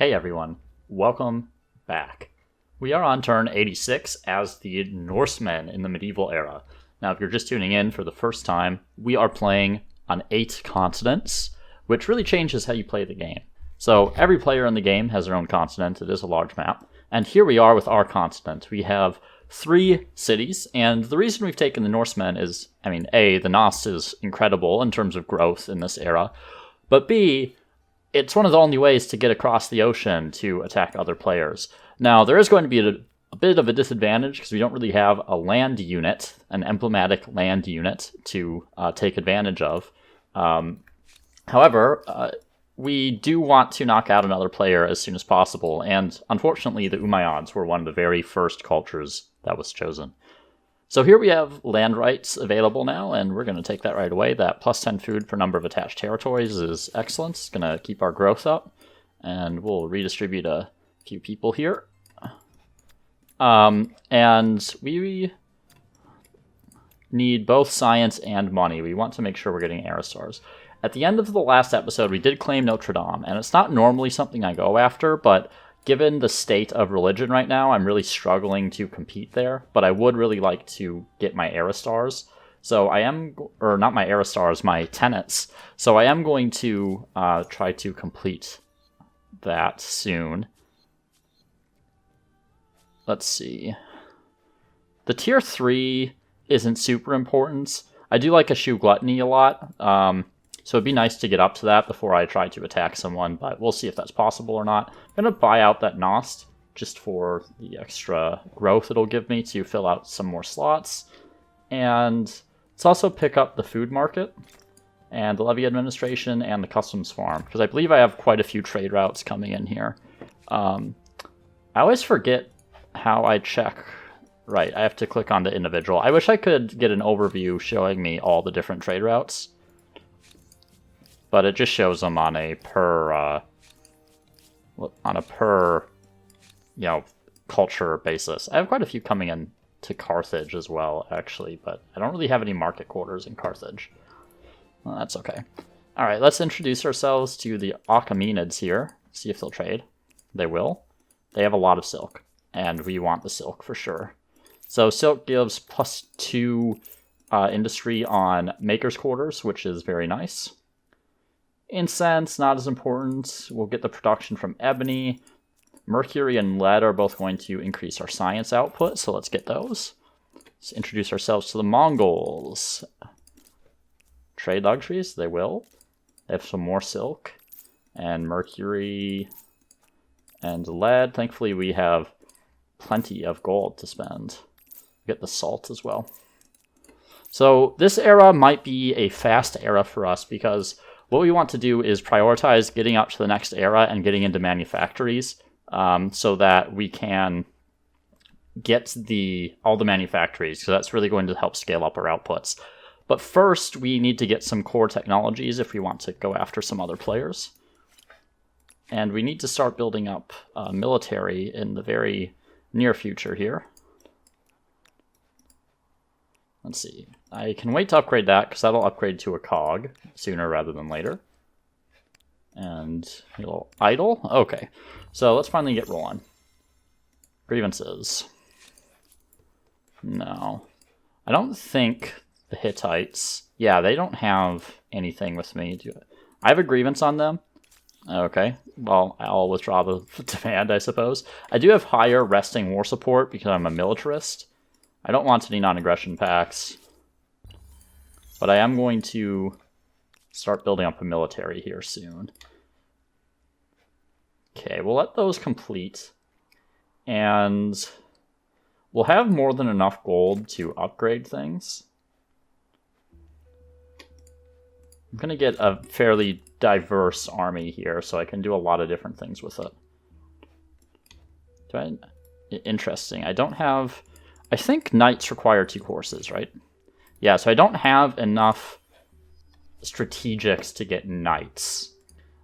Hey everyone, welcome back. We are on turn 86 as the Norsemen in the medieval era. Now, if you're just tuning in for the first time, we are playing on 8 continents, which really changes how you play the game. So every player in the game has their own continent. It is a large map. And here we are with our continent. We have 3 cities, and the reason we've taken the Norsemen is, A, the Nost is incredible in terms of growth in this era, but B, it's one of the only ways to get across the ocean to attack other players. Now, there is going to be a bit of a disadvantage because we don't really have a land unit, an emblematic land unit to take advantage of. However, we do want to knock out another player as soon as possible, and unfortunately the Umayyads were one of the very first cultures that was chosen. So here we have land rights available now, and we're going to take that right away. That plus 10 food per number of attached territories is excellent. It's going to keep our growth up, and we'll redistribute a few people here. And we need both science and money. We want to make sure we're getting era stars. At the end of the last episode, we did claim Notre Dame, and it's not normally something I go after, but given the state of religion right now, I'm really struggling to compete there, but I would really like to get my era stars. So I am, or not my era stars, my tenets. So I am going to try to complete that soon. Let's see. The tier 3 isn't super important. I do like eschew gluttony a lot. So it'd be nice to get up to that before I try to attack someone, but we'll see if that's possible or not. I'm going to buy out that Nost just for the extra growth it'll give me to fill out some more slots. And let's also pick up the food market and the levy administration and the customs farm, because I believe I have quite a few trade routes coming in here. I always forget how I check. Right, I have to click on the individual. I wish I could get an overview showing me all the different trade routes, but it just shows them on a per culture basis. I have quite a few coming in to Carthage as well, actually, but I don't really have any market quarters in Carthage. Well, that's okay. All right, let's introduce ourselves to the Achaemenids here. See if they'll trade. They will. They have a lot of silk, and we want the silk for sure. So silk gives +2 industry on maker's quarters, which is very nice. Incense, not as important. We'll get the production from ebony. Mercury and lead are both going to increase our science output, so let's get those. Let's introduce ourselves to the Mongols. Trade luxuries, they will. They have some more silk and mercury and lead. Thankfully, we have plenty of gold to spend. Get the salt as well. So this era might be a fast era for us because what we want to do is prioritize getting up to the next era and getting into manufactories so that we can get all the manufactories, because that's really going to help scale up our outputs. But first, we need to get some core technologies if we want to go after some other players. And we need to start building up military in the very near future here. Let's see. I can wait to upgrade that because that'll upgrade to a cog sooner rather than later. And a little idle. Okay, so let's finally get rolling. Grievances. No. I don't think the Hittites... Yeah, they don't have anything with me. I have a grievance on them. Okay, well, I'll withdraw the demand, I suppose. I do have higher resting war support because I'm a militarist. I don't want any non-aggression pacts, but I am going to start building up a military here soon. Okay, we'll let those complete, and we'll have more than enough gold to upgrade things. I'm going to get a fairly diverse army here, so I can do a lot of different things with it. Interesting. I don't have... I think knights require 2 courses, right? Yeah, so I don't have enough strategics to get knights.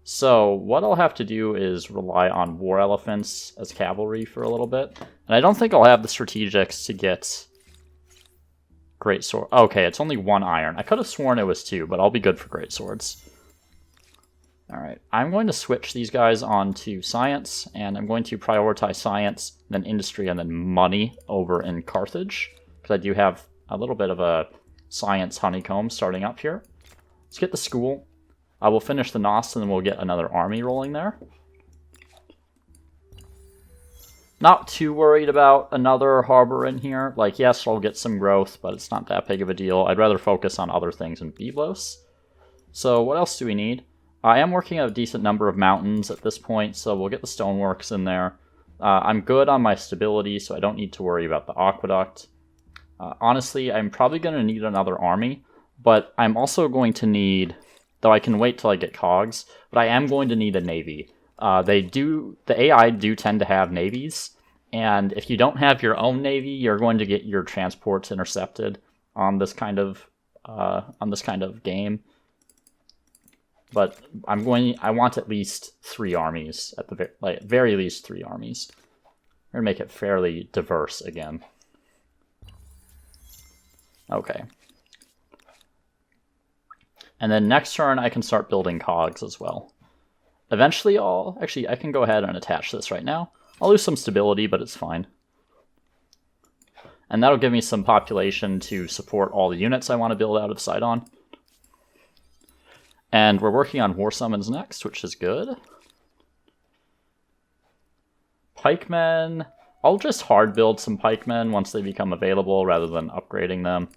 So what I'll have to do is rely on war elephants as cavalry for a little bit. And I don't think I'll have the strategics to get great sword. Okay, it's only 1 iron. I could have sworn it was 2, but I'll be good for great swords. Alright, I'm going to switch these guys on to science, and I'm going to prioritize science, then industry, and then money over in Carthage, because I do have a little bit of a science honeycomb starting up here. Let's get the school. I will finish the Nos, and then we'll get another army rolling there. Not too worried about another harbor in here. Like, yes, I'll get some growth, but it's not that big of a deal. I'd rather focus on other things in Byblos. So what else do we need? I am working at a decent number of mountains at this point, so we'll get the stoneworks in there. I'm good on my stability, so I don't need to worry about the aqueduct. Honestly, I'm probably going to need another army, but I'm also going to need, though I can wait till I get cogs, but I am going to need a navy. The AI do tend to have navies, and if you don't have your own navy, you're going to get your transports intercepted on this kind of game. But I want at least 3 armies at the very least 3 armies. We're gonna make it fairly diverse again. Okay. And then next turn I can start building cogs as well. Eventually I can go ahead and attach this right now. I'll lose some stability, but it's fine. And that'll give me some population to support all the units I want to build out of Sidon. And we're working on war summons next, which is good. Pikemen. I'll just hard build some pikemen once they become available rather than upgrading them.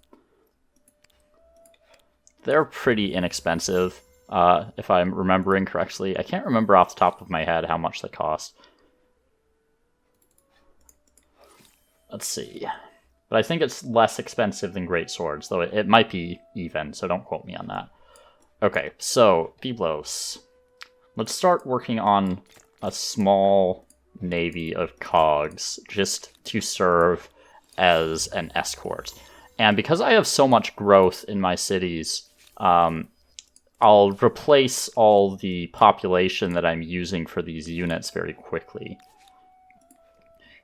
They're pretty inexpensive, if I'm remembering correctly. I can't remember off the top of my head how much they cost. Let's see. But I think it's less expensive than great swords, though it might be even, so don't quote me on that. Okay, so Byblos. Let's start working on a small navy of cogs just to serve as an escort. And because I have so much growth in my cities, I'll replace all the population that I'm using for these units very quickly.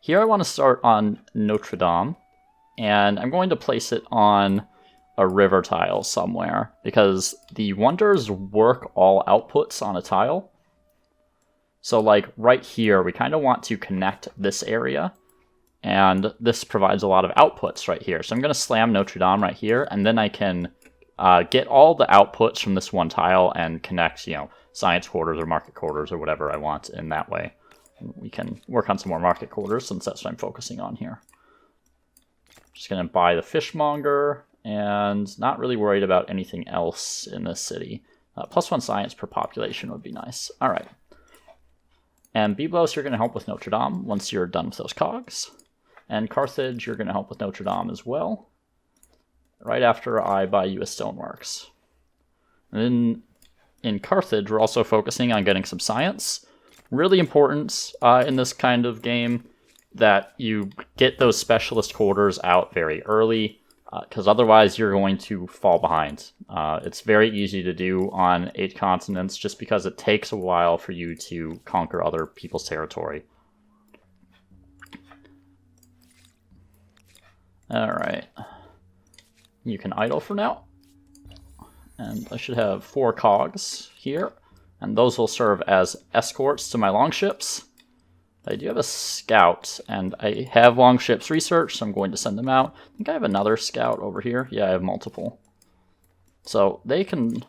Here I want to start on Notre Dame, and I'm going to place it on a river tile somewhere, because the wonders work all outputs on a tile. So like right here, we kind of want to connect this area, and this provides a lot of outputs right here. So I'm going to slam Notre Dame right here, and then I can get all the outputs from this one tile and connect, science quarters or market quarters or whatever I want in that way. We can work on some more market quarters since that's what I'm focusing on here. Just going to buy the fishmonger, and not really worried about anything else in this city. +1 science per population would be nice. All right. And Byblos, you're going to help with Notre Dame once you're done with those cogs. And Carthage, you're going to help with Notre Dame as well, right after I buy you a stoneworks. And then in Carthage, we're also focusing on getting some science. Really important in this kind of game that you get those specialist quarters out very early, because otherwise you're going to fall behind. It's very easy to do on 8 continents just because it takes a while for you to conquer other people's territory. Alright. You can idle for now. And I should have 4 cogs here, and those will serve as escorts to my longships. I do have a scout, and I have longships research, so I'm going to send them out. I think I have another scout over here. Yeah, I have multiple. So they can...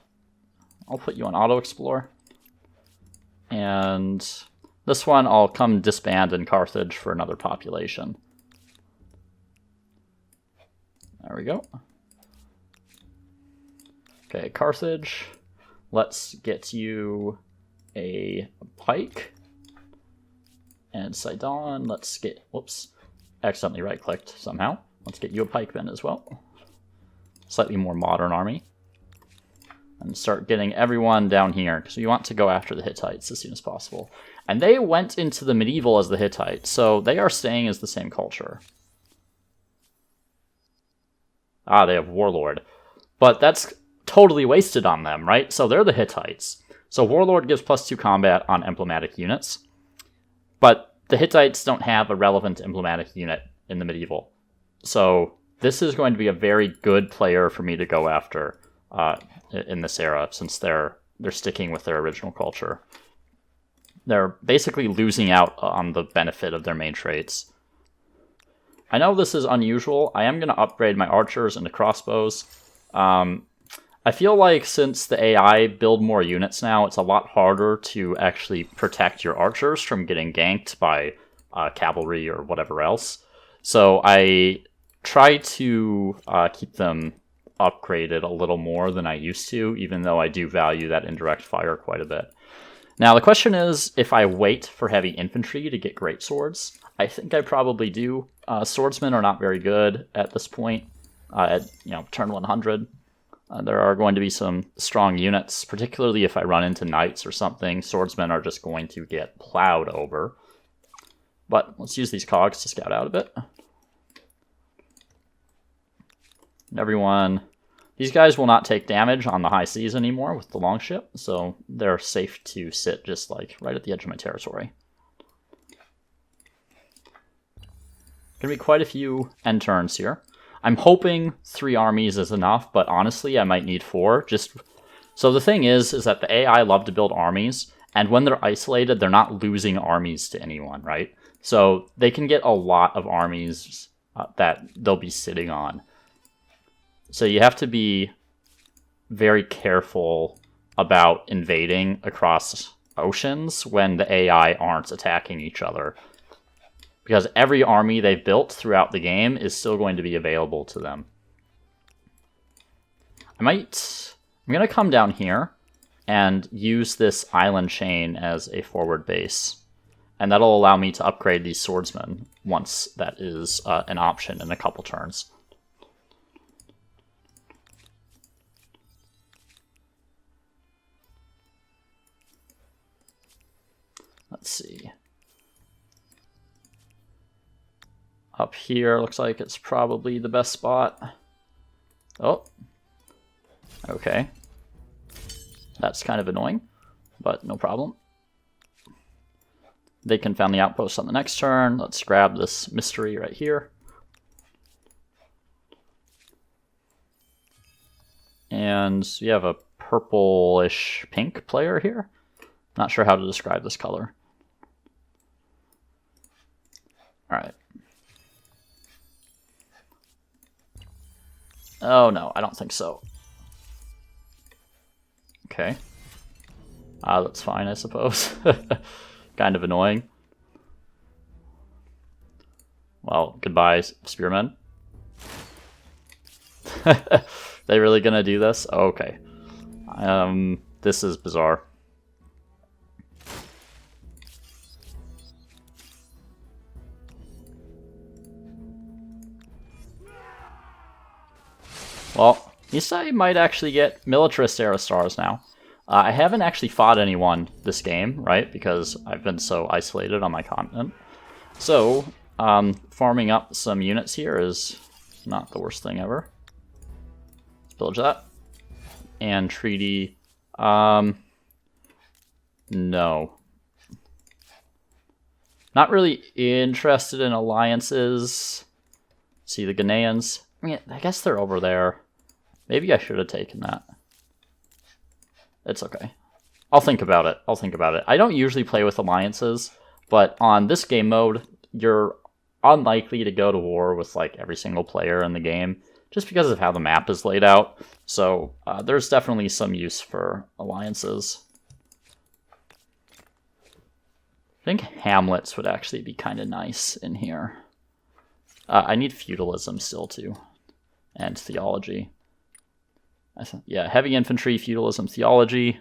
I'll put you on auto-explore. And this one I'll come disband in Carthage for another population. There we go. Okay, Carthage. Let's get you a pike. And Sidon, let's get, whoops, accidentally right-clicked somehow. Let's get you a pikeman as well. Slightly more modern army. And start getting everyone down here, because we want to go after the Hittites as soon as possible. And they went into the medieval as the Hittites, so they are staying as the same culture. Ah, they have Warlord. But that's totally wasted on them, right? So they're the Hittites. So Warlord gives +2 combat on emblematic units. But the Hittites don't have a relevant emblematic unit in the medieval. So this is going to be a very good player for me to go after in this era, since they're they're sticking with their original culture. They're basically losing out on the benefit of their main traits. I know this is unusual. I am going to upgrade my archers into crossbows. I feel like since the AI build more units now, it's a lot harder to actually protect your archers from getting ganked by cavalry or whatever else. So I try to keep them upgraded a little more than I used to, even though I do value that indirect fire quite a bit. Now the question is, if I wait for heavy infantry to get great swords, I think I probably do. Swordsmen are not very good at this point. At turn 100, there are going to be some strong units, particularly if I run into knights or something. Swordsmen are just going to get plowed over. But let's use these cogs to scout out a bit. Everyone, these guys will not take damage on the high seas anymore with the longship, so they're safe to sit just like right at the edge of my territory. Gonna be quite a few end turns here. I'm hoping 3 armies is enough, but honestly I might need 4. So the thing is that the AI love to build armies, and when they're isolated, they're not losing armies to anyone, right? So they can get a lot of armies that they'll be sitting on. So you have to be very careful about invading across oceans when the AI aren't attacking each other. Because every army they've built throughout the game is still going to be available to them. I'm going to come down here and use this island chain as a forward base. And that'll allow me to upgrade these swordsmen once that is an option in a couple turns. Let's see. Up here looks like it's probably the best spot. Oh. Okay. That's kind of annoying, but no problem. They can found the outpost on the next turn. Let's grab this mystery right here. And we have a purplish pink player here. Not sure how to describe this color. All right. Oh no, I don't think so. Okay. That's fine, I suppose. Kind of annoying. Well, goodbye, spearmen. They really gonna do this? Okay. This is bizarre. Well, Isai might actually get militarist era stars now. I haven't actually fought anyone this game, right? Because I've been so isolated on my continent. So, farming up some units here is not the worst thing ever. Let's pillage that. And treaty. No. Not really interested in alliances. See the Ghanaians. I mean, I guess they're over there. Maybe I should have taken that. It's okay. I'll think about it. I don't usually play with alliances, but on this game mode, you're unlikely to go to war with like every single player in the game, just because of how the map is laid out. So there's definitely some use for alliances. I think hamlets would actually be kind of nice in here. I need feudalism still too, and theology. Yeah, heavy infantry, feudalism, theology.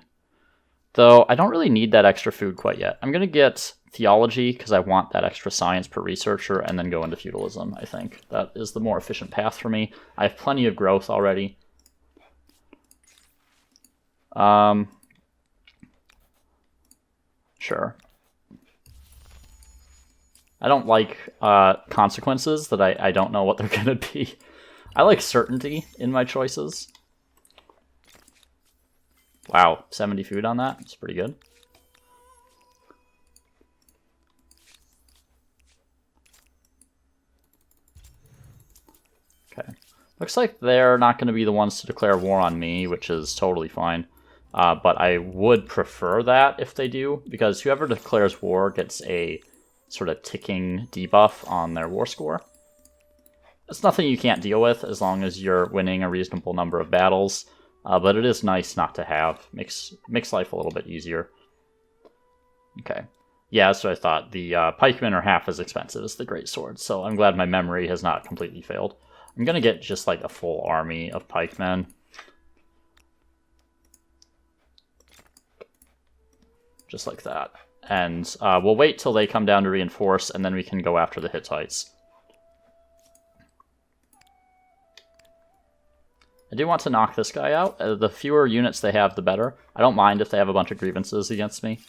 Though I don't really need that extra food quite yet. I'm going to get theology because I want that extra science per researcher and then go into feudalism, I think. That is the more efficient path for me. I have plenty of growth already. Sure. I don't like consequences that I don't know what they're going to be. I like certainty in my choices. Wow, 70 food on that? It's pretty good. Okay. Looks like they're not going to be the ones to declare war on me, which is totally fine. but I would prefer that if they do, because whoever declares war gets a sort of ticking debuff on their war score. It's nothing you can't deal with as long as you're winning a reasonable number of battles, but it is nice not to have. Makes life a little bit easier. Okay. Yeah, that's what I thought. The pikemen are half as expensive as the great swords, so I'm glad my memory has not completely failed. I'm going to get just like a full army of pikemen. Just like that. And we'll wait till they come down to reinforce, and then we can go after the Hittites. I do want to knock this guy out. The fewer units they have, the better. I don't mind if they have a bunch of grievances against me.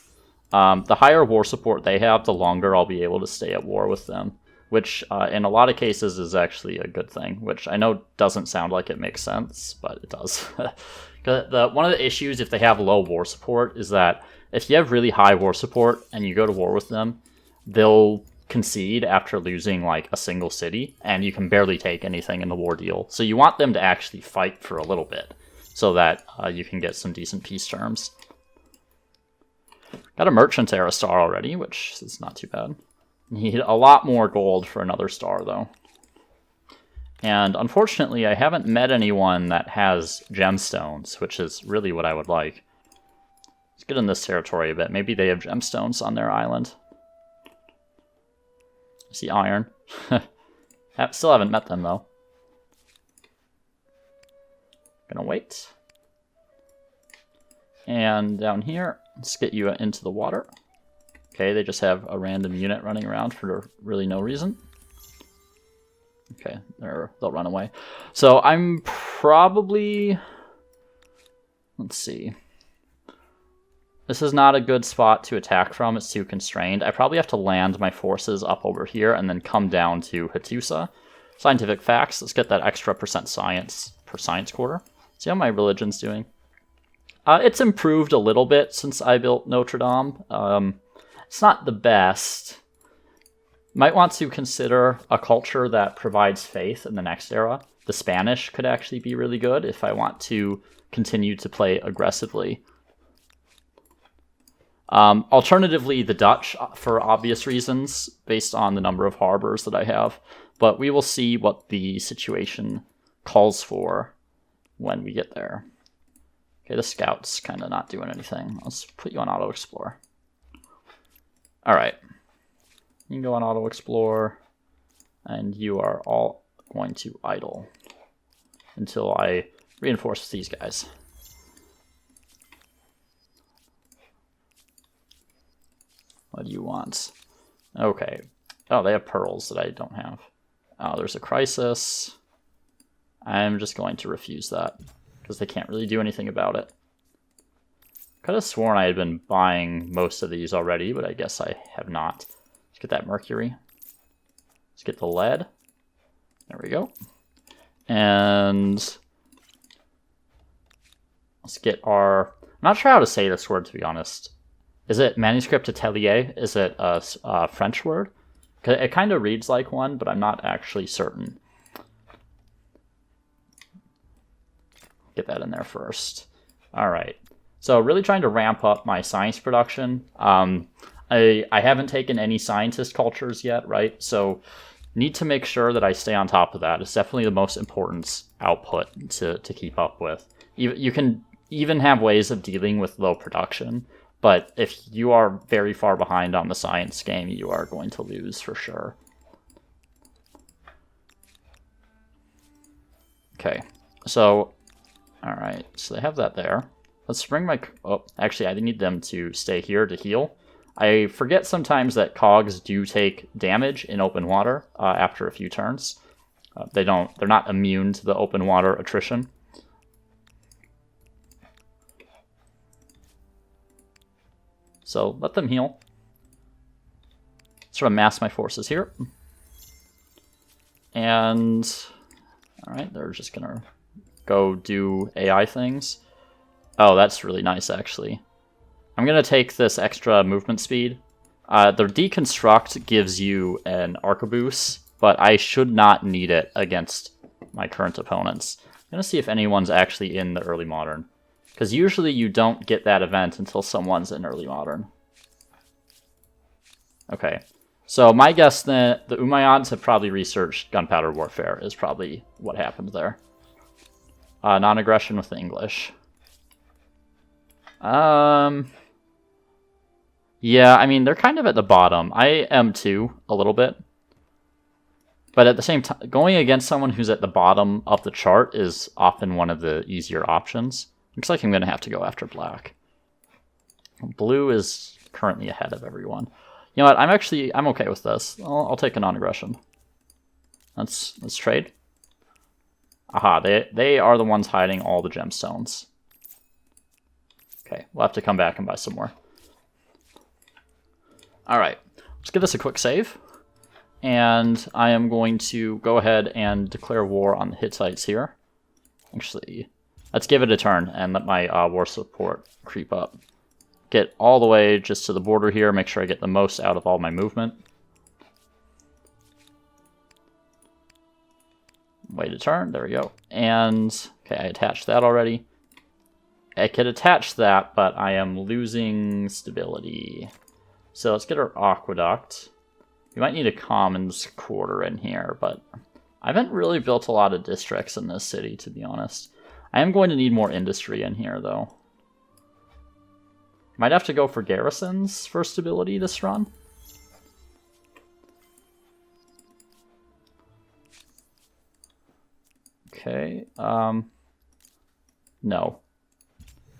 The higher war support they have, the longer I'll be able to stay at war with them, which in a lot of cases is actually a good thing, which I know doesn't sound like it makes sense, but it does. One of the issues if they have low war support is that if you have really high war support and you go to war with them, they'll concede after losing like a single city, and you can barely take anything in the war deal. So you want them to actually fight for a little bit so that you can get some decent peace terms. Got a merchant era star already, which is not too bad. Need a lot more gold for another star, though. And unfortunately, I haven't met anyone that has gemstones, which is really what I would like. Let's get in this territory a bit. Maybe they have gemstones on their island. I see iron. Still haven't met them, though. Gonna wait. And down here, let's get you into the water. Okay, they just have a random unit running around for really no reason. Okay, they'll run away. So I'm probably... Let's see. This is not a good spot to attack from. It's too constrained. I probably have to land my forces up over here and then come down to Hatusa. Scientific facts. Let's get that extra % science per science quarter. See how my religion's doing. It's improved a little bit since I built Notre Dame. It's not the best. Might want to consider a culture that provides faith in the next era. The Spanish could actually be really good if I want to continue to play aggressively. Alternatively, the Dutch, for obvious reasons, based on the number of harbors that I have. But we will see what the situation calls for when we get there. Okay, the scout's kind of not doing anything. Let's put you on auto explore. All right. You can go on auto explore, and you are all going to idle until I reinforce these guys. What do you want? Okay. Oh, they have pearls that I don't have. Oh, there's a crisis. I'm just going to refuse that because they can't really do anything about it. Could have sworn I had been buying most of these already, but I guess I have not. Let's get that mercury. Let's get the lead. There we go. And let's get our... I'm not sure how to say this word, to be honest. Is it manuscript atelier? Is it a French word? It kind of reads like one, but I'm not actually certain. Get that in there first. All right. So really trying to ramp up my science production. I haven't taken any scientist cultures yet, right? So need to make sure that I stay on top of that. It's definitely the most important output to keep up with. You can even have ways of dealing with low production, but if you are very far behind on the science game, you are going to lose for sure. Okay, so, all right, so they have that there. Let's bring my... Oh, actually, I need them to stay here to heal. I forget sometimes that cogs do take damage in open water after a few turns. They're not immune to the open water attrition. So let them heal. Sort of mass my forces here. And, all right, they're just gonna go do AI things. Oh, that's really nice, actually. I'm going to take this extra movement speed. The deconstruct gives you an arquebus, but I should not need it against my current opponents. I'm going to see if anyone's actually in the early modern. Because usually you don't get that event until someone's in early modern. Okay. So my guess that the Umayyads have probably researched gunpowder warfare is probably what happened there. Non-aggression with the English. Yeah, I mean, they're kind of at the bottom. I am too, a little bit. But at the same time, going against someone who's at the bottom of the chart is often one of the easier options. Looks like I'm going to have to go after black. Blue is currently ahead of everyone. You know what? I'm okay with this. I'll take a non-aggression. Let's trade. Aha, they are the ones hiding all the gemstones. Okay, we'll have to come back and buy some more. All right, let's give this a quick save. And I am going to go ahead and declare war on the Hittites here. Actually, let's give it a turn and let my war support creep up. Get all the way just to the border here, make sure I get the most out of all my movement. Wait a turn, there we go. And, okay, I attached that already. I could attach that, but I am losing stability. So let's get our aqueduct. We might need a commons quarter in here, but I haven't really built a lot of districts in this city, to be honest. I am going to need more industry in here, though. Might have to go for garrisons for stability this run. Okay, no.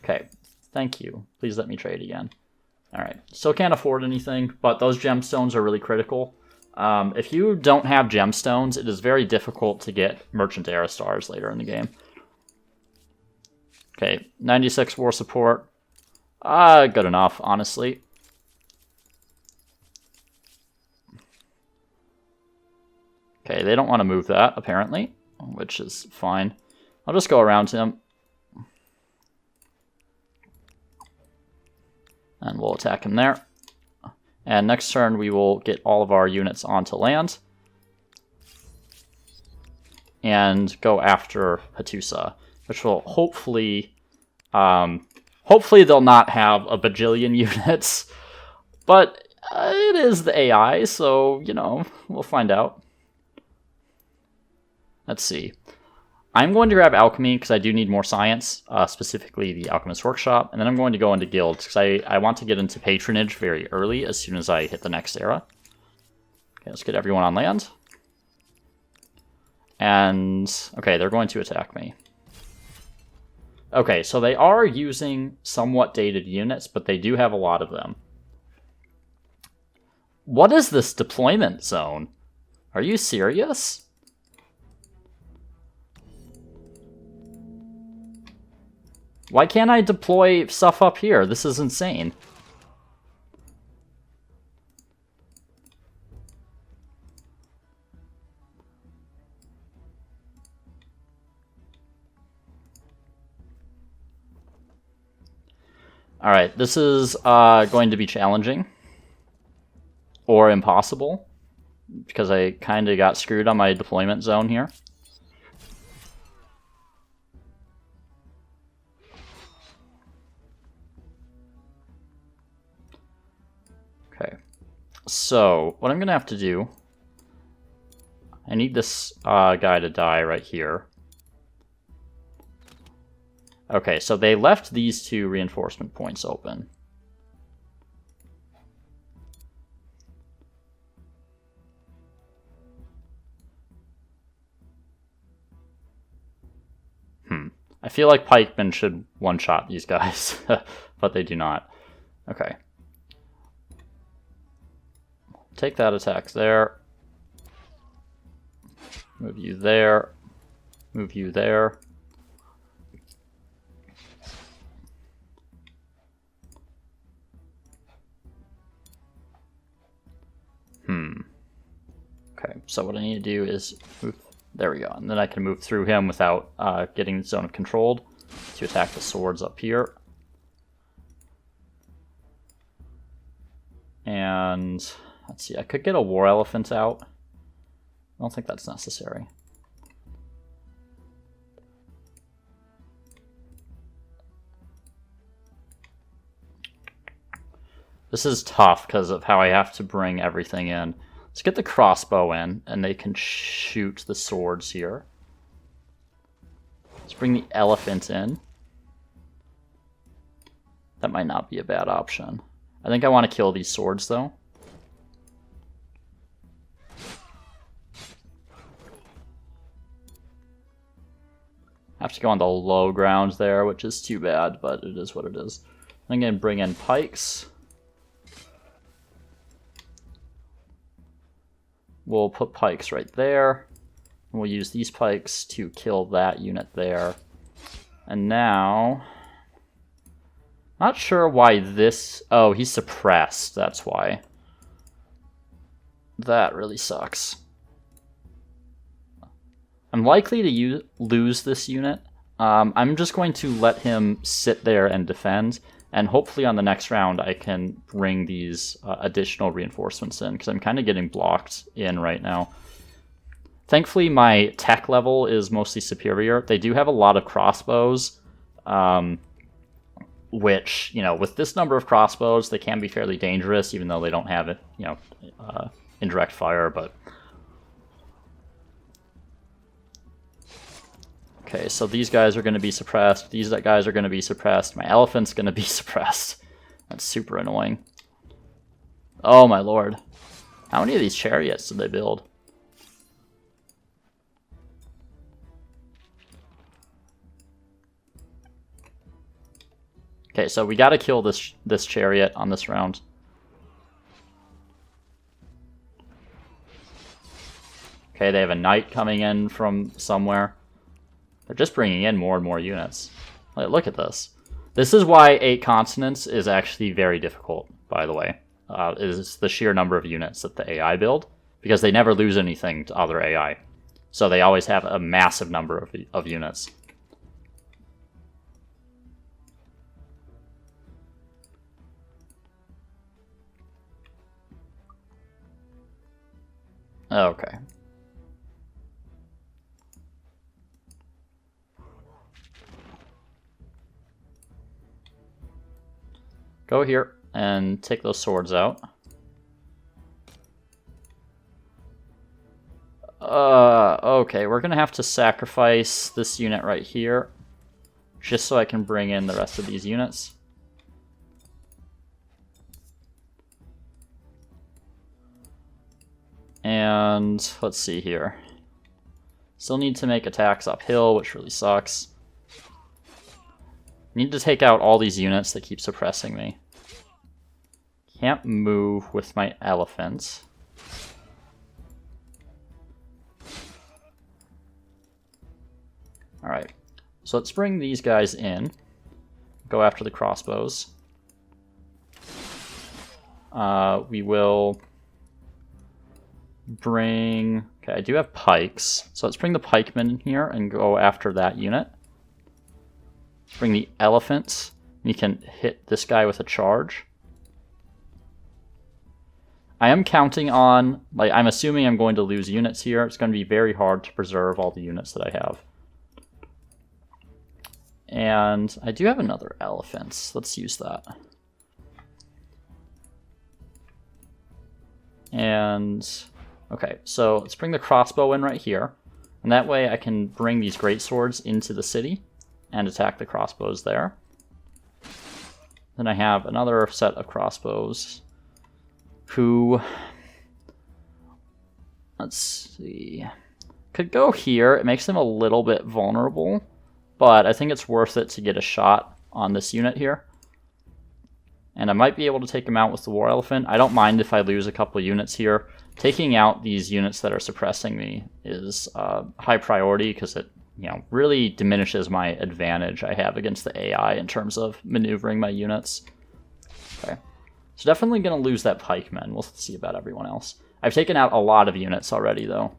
Okay, thank you. Please let me trade again. Alright, still can't afford anything, but those gemstones are really critical. If you don't have gemstones, it is very difficult to get merchant era stars later in the game. Okay, 96 war support. Good enough, honestly. Okay, they don't want to move that, apparently, which is fine. I'll just go around him. And we'll attack him there. And next turn, we will get all of our units onto land. And go after Hatusa, which will hopefully... hopefully they'll not have a bajillion units. But it is the AI, so, you know, we'll find out. Let's see. I'm going to grab alchemy because I do need more science, specifically the alchemist workshop, and then I'm going to go into guilds because I want to get into patronage very early as soon as I hit the next era. Okay, let's get everyone on land. And, okay, they're going to attack me. Okay, so they are using somewhat dated units, but they do have a lot of them. What is this deployment zone? Are you serious? Why can't I deploy stuff up here? This is insane. Alright, this is going to be challenging. Or impossible. Because I kind of got screwed on my deployment zone here. Okay, so what I'm going to have to do, I need this guy to die right here. Okay, so they left these two reinforcement points open. I feel like pikemen should one-shot these guys, but they do not. Okay. Take that attack there. Move you there. Move you there. Okay, so what I need to do is move. There we go. And then I can move through him without getting the zone of controlled to attack the swords up here. And let's see, I could get a war elephant out. I don't think that's necessary. This is tough because of how I have to bring everything in. Let's get the crossbow in, and they can shoot the swords here. Let's bring the elephant in. That might not be a bad option. I think I want to kill these swords, though. I have to go on the low ground there, which is too bad, but it is what it is. I'm going to bring in pikes. We'll put pikes right there. And we'll use these pikes to kill that unit there. And now... Not sure why this... Oh, he's suppressed, that's why. That really sucks. I'm likely to lose this unit. I'm just going to let him sit there and defend, and hopefully on the next round I can bring these additional reinforcements in, because I'm kind of getting blocked in right now. Thankfully my tech level is mostly superior. They do have a lot of crossbows, which, you know, with this number of crossbows, they can be fairly dangerous, even though they don't have it, you know, indirect fire, but... Okay, so these guys are going to be suppressed. These guys are going to be suppressed. My elephant's going to be suppressed. That's super annoying. Oh my lord. How many of these chariots did they build? Okay, so we got to kill this chariot on this round. Okay, they have a knight coming in from somewhere. They're just bringing in more and more units. Like, look at this. This is why 8 consonants is actually very difficult, by the way. Is the sheer number of units that the AI build. Because they never lose anything to other AI. So they always have a massive number of units. Okay. Go here and take those swords out. Okay, we're gonna have to sacrifice this unit right here, just so I can bring in the rest of these units. And let's see here. Still need to make attacks uphill, which really sucks. Need to take out all these units that keep suppressing me. Can't move with my elephant. Alright, so let's bring these guys in. Go after the crossbows. We will bring... Okay, I do have pikes. So let's bring the pikemen in here and go after that unit. Bring the elephants. You can hit this guy with a charge. I am counting on... Like, I'm assuming I'm going to lose units here. It's going to be very hard to preserve all the units that I have. And I do have another elephant. Let's use that. And... Okay, so let's bring the crossbow in right here. And that way I can bring these greatswords into the city and attack the crossbows there. Then I have another set of crossbows who... Let's see... Could go here. It makes them a little bit vulnerable, but I think it's worth it to get a shot on this unit here. And I might be able to take him out with the war elephant. I don't mind if I lose a couple units here. Taking out these units that are suppressing me is high priority because it, you know, really diminishes my advantage I have against the AI in terms of maneuvering my units. Okay, so definitely going to lose that pikeman. We'll see about everyone else. I've taken out a lot of units already, though.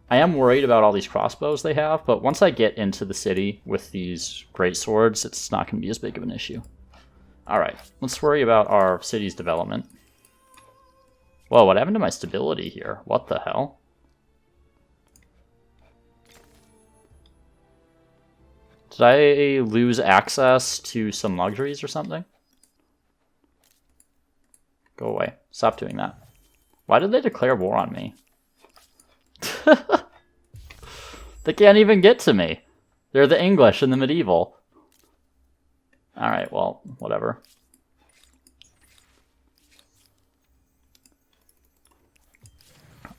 I am worried about all these crossbows they have, but once I get into the city with these greatswords, it's not going to be as big of an issue. Alright, let's worry about our city's development. Whoa, what happened to my stability here? What the hell? Did I lose access to some luxuries or something? Go away. Stop doing that. Why did they declare war on me? They can't even get to me. They're the English and the medieval. Alright, well, whatever.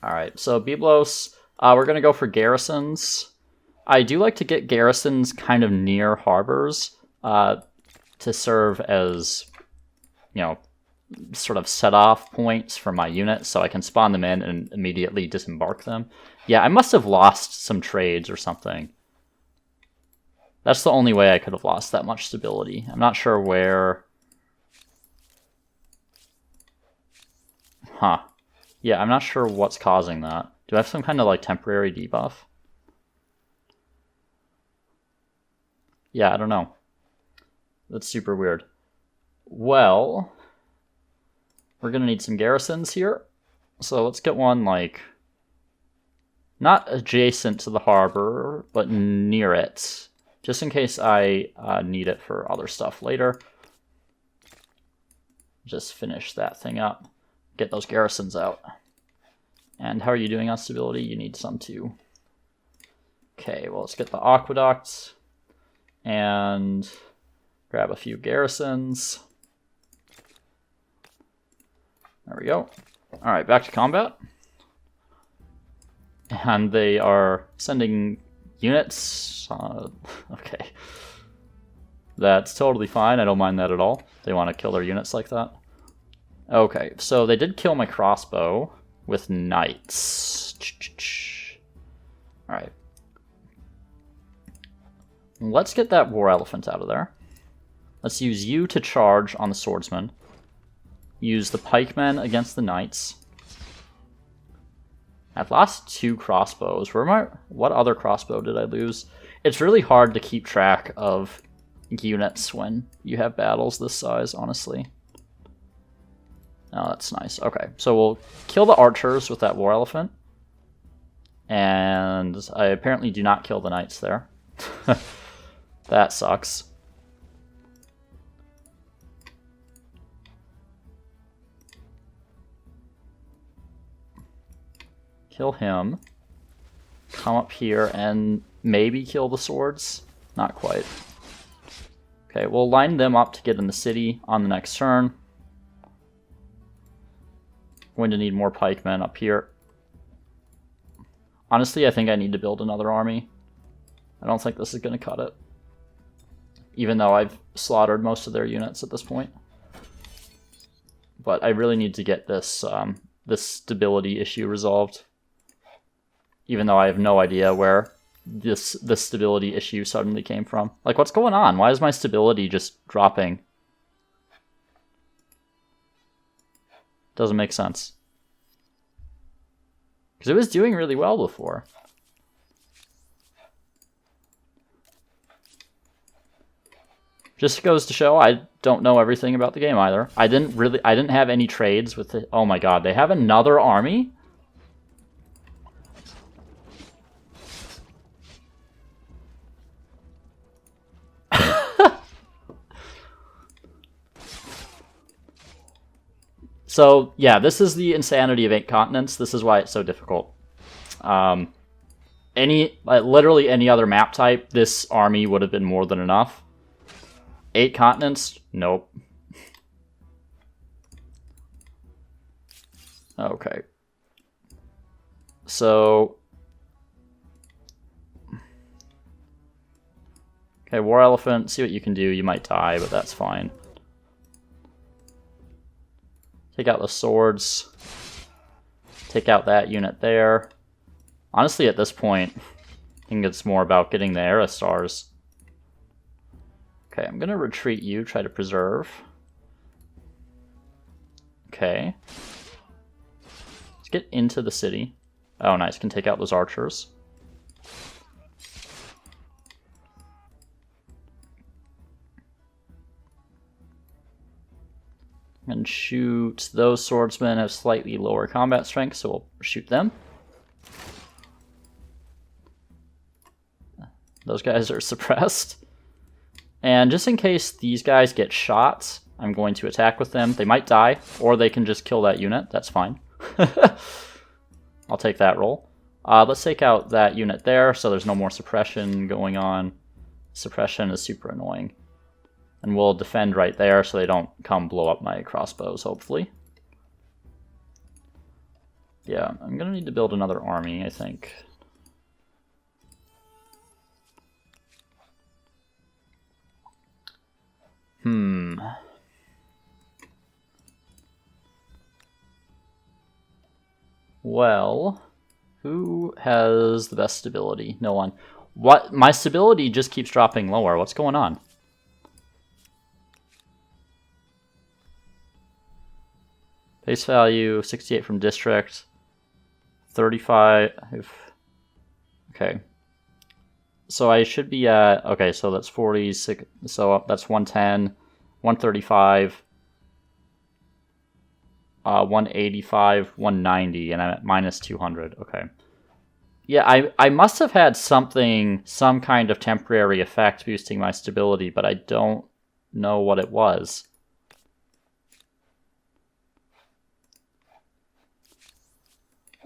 Alright, so Byblos, we're going to go for garrisons. I do like to get garrisons kind of near harbors to serve as, you know, sort of set-off points for my units so I can spawn them in and immediately disembark them. Yeah, I must have lost some trades or something. That's the only way I could have lost that much stability. I'm not sure where... Huh. Yeah, I'm not sure what's causing that. Do I have some kind of, like, temporary debuff? Yeah, I don't know. That's super weird. Well, we're going to need some garrisons here. So let's get one, like, not adjacent to the harbor, but near it. Just in case I need it for other stuff later. Just finish that thing up. Get those garrisons out. And how are you doing on stability? You need some too. Okay, well, let's get the aqueducts. And grab a few garrisons. There we go. Alright, back to combat. And they are sending units. Okay. That's totally fine. I don't mind that at all. They want to kill their units like that. Okay, so they did kill my crossbow with knights. Alright. Let's get that war elephant out of there. Let's use you to charge on the swordsman. Use the pikemen against the knights. I've lost 2 crossbows. What other crossbow did I lose? It's really hard to keep track of units when you have battles this size, honestly. Oh, that's nice. Okay, so we'll kill the archers with that war elephant. And I apparently do not kill the knights there. That sucks. Kill him. Come up here and maybe kill the swords. Not quite. Okay, we'll line them up to get in the city on the next turn. Going to need more pikemen up here. Honestly, I think I need to build another army. I don't think this is going to cut it. Even though I've slaughtered most of their units at this point. But I really need to get this, this stability issue resolved. Even though I have no idea where this stability issue suddenly came from. Like, what's going on? Why is my stability just dropping? Doesn't make sense. Because it was doing really well before. Just goes to show I don't know everything about the game either. I didn't have any trades with it. Oh my god, they have another army? So, yeah, this is the insanity of 8 continents. This is why it's so difficult. Literally any other map type, this army would have been more than enough. 8 continents? Nope. Okay. So... Okay, War Elephant, see what you can do. You might die, but that's fine. Take out the swords. Take out that unit there. Honestly, at this point, I think it's more about getting the Era Stars. Okay, I'm going to retreat you, try to preserve. Okay. Let's get into the city. Oh, nice. Can take out those archers. And shoot those swordsmen have slightly lower combat strength, so we'll shoot them. Those guys are suppressed. And just in case these guys get shot, I'm going to attack with them. They might die, or they can just kill that unit. That's fine. I'll take that roll. Let's take out that unit there, so there's no more suppression going on. Suppression is super annoying. And we'll defend right there so they don't come blow up my crossbows, hopefully. Yeah, I'm going to need to build another army, I think. Well, who has the best stability? No one. What? My stability just keeps dropping lower. What's going on? Base value, 68 from district, 35. Okay. So I should be at, okay, so that's 46, so that's 110, 135, 185, 190, and I'm at minus 200. Okay. Yeah, I must have had some kind of temporary effect boosting my stability, but I don't know what it was.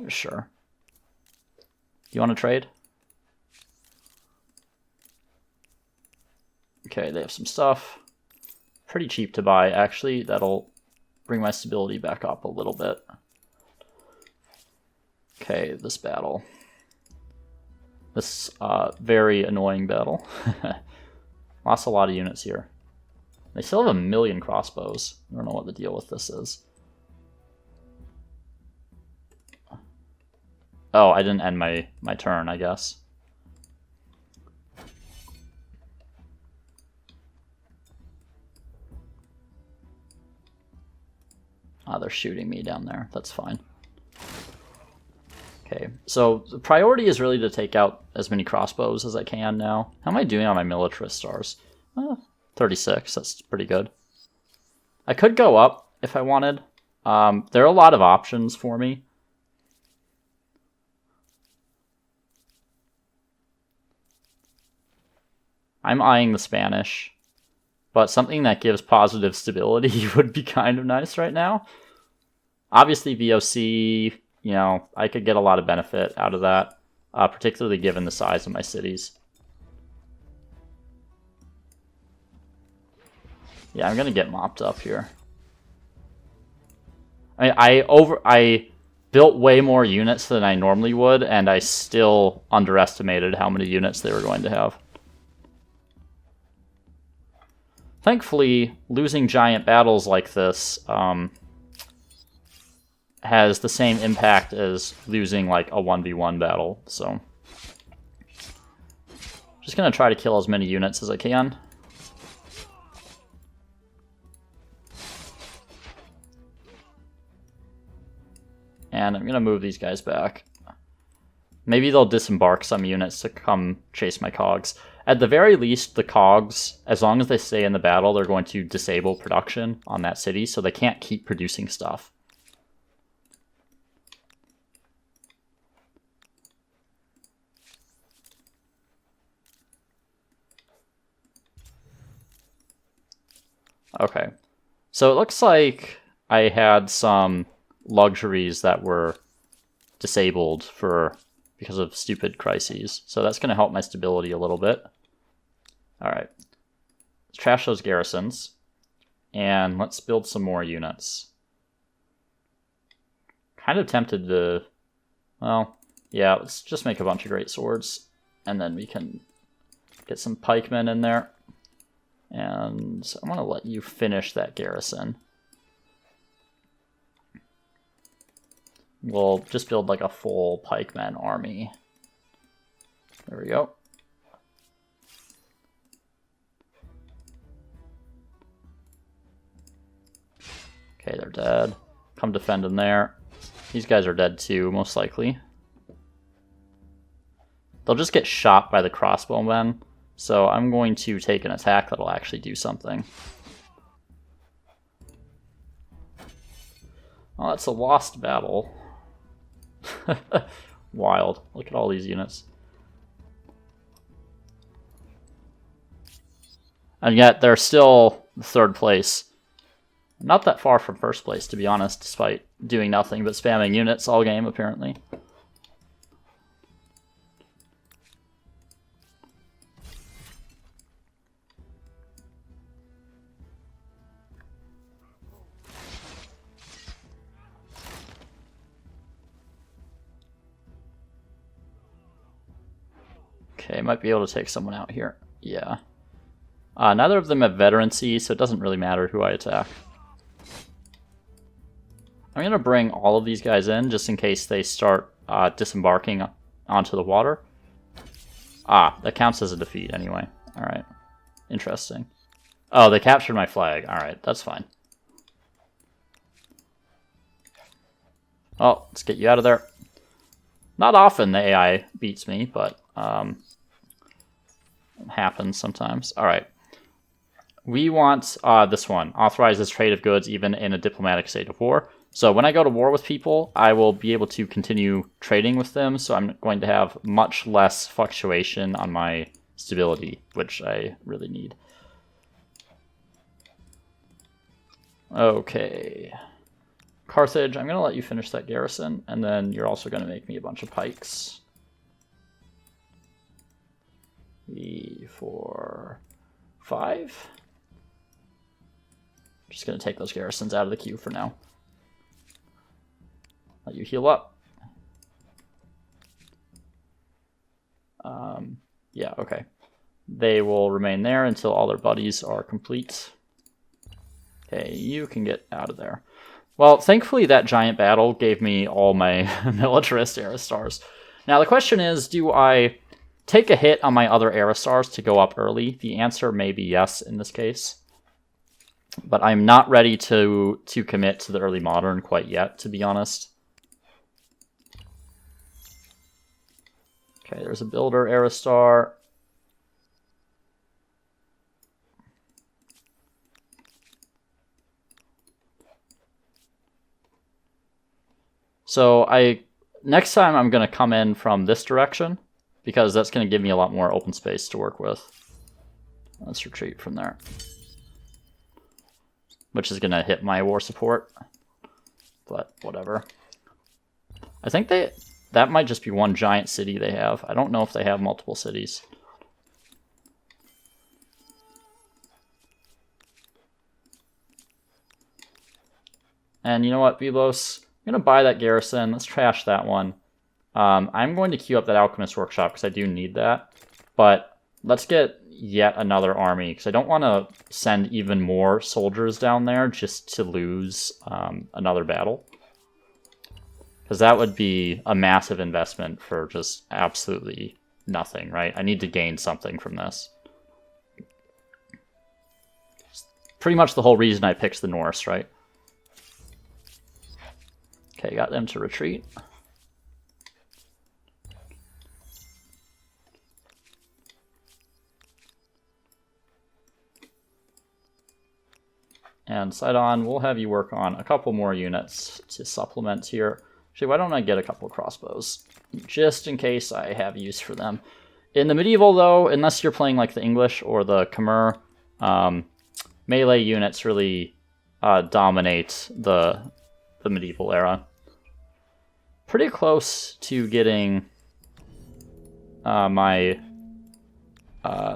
Sure. Do you want to trade? Okay, they have some stuff. Pretty cheap to buy, actually. That'll bring my stability back up a little bit. Okay, this battle. This very annoying battle. Lost a lot of units here. They still have 1 million crossbows. I don't know what the deal with this is. Oh, I didn't end my turn, I guess. Ah, they're shooting me down there. That's fine. Okay, so the priority is really to take out as many crossbows as I can now. How am I doing on my militarist stars? 36, that's pretty good. I could go up if I wanted. There are a lot of options for me. I'm eyeing the Spanish, but something that gives positive stability would be kind of nice right now. Obviously, VOC, you know, I could get a lot of benefit out of that, particularly given the size of my cities. Yeah, I'm gonna get mopped up here. I built way more units than I normally would, and I still underestimated how many units they were going to have. Thankfully, losing giant battles like this has the same impact as losing like a 1v1 battle, so just gonna try to kill as many units as I can. And I'm gonna move these guys back. Maybe they'll disembark some units to come chase my cogs. At the very least, the cogs, as long as they stay in the battle, they're going to disable production on that city, so they can't keep producing stuff. Okay, so it looks like I had some luxuries that were disabled because of stupid crises. So that's going to help my stability a little bit. Alright. Let's trash those garrisons. And let's build some more units. Kind of tempted to... Well, yeah, let's just make a bunch of great swords. And then we can get some pikemen in there. And I'm going to let you finish that garrison. We'll just build like a full pikeman army. There we go. Okay, they're dead. Come defend in there. These guys are dead too, most likely. They'll just get shot by the crossbowmen, so I'm going to take an attack that'll actually do something. Well, that's a lost battle. Wild. Look at all these units. And yet they're still third place. Not that far from first place, to be honest, despite doing nothing but spamming units all game, apparently. Okay, might be able to take someone out here. Yeah. Neither of them have veterancy, so it doesn't really matter who I attack. I'm going to bring all of these guys in, just in case they start disembarking onto the water. That counts as a defeat anyway. Alright. Interesting. Oh, they captured my flag. Alright, that's fine. Oh, let's get you out of there. Not often the AI beats me, but it happens sometimes. Alright. We want this one. Authorizes trade of goods even in a diplomatic state of war. So when I go to war with people, I will be able to continue trading with them, so I'm going to have much less fluctuation on my stability, which I really need. Okay. Carthage, I'm going to let you finish that garrison, and then you're also going to make me a bunch of pikes. 3, 4, 5. Just going to take those garrisons out of the queue for now. Let you heal up. Yeah, okay. They will remain there until all their buddies are complete. Okay, you can get out of there. Well, thankfully that giant battle gave me all my militarist era stars. Now the question is, do I take a hit on my other era stars to go up early? The answer may be yes in this case. But I'm not ready to commit to the early modern quite yet, to be honest. Okay, there's a builder era star. So next time I'm going to come in from this direction, because that's going to give me a lot more open space to work with. Let's retreat from there. Which is going to hit my war support. But whatever. I think that might just be one giant city they have. I don't know if they have multiple cities. And you know what, Biblos? I'm going to buy that garrison. Let's trash that one. I'm going to queue up that Alchemist Workshop because I do need that. But let's get yet another army because I don't want to send even more soldiers down there just to lose another battle. Because that would be a massive investment for just absolutely nothing, right? I need to gain something from this. It's pretty much the whole reason I picked the Norse, right? Okay, got them to retreat. And Sidon, we'll have you work on a couple more units to supplement here. Actually, why don't I get a couple of crossbows? Just in case I have use for them. In the medieval, though, unless you're playing like the English or the Khmer, melee units really dominate the medieval era. Pretty close to getting my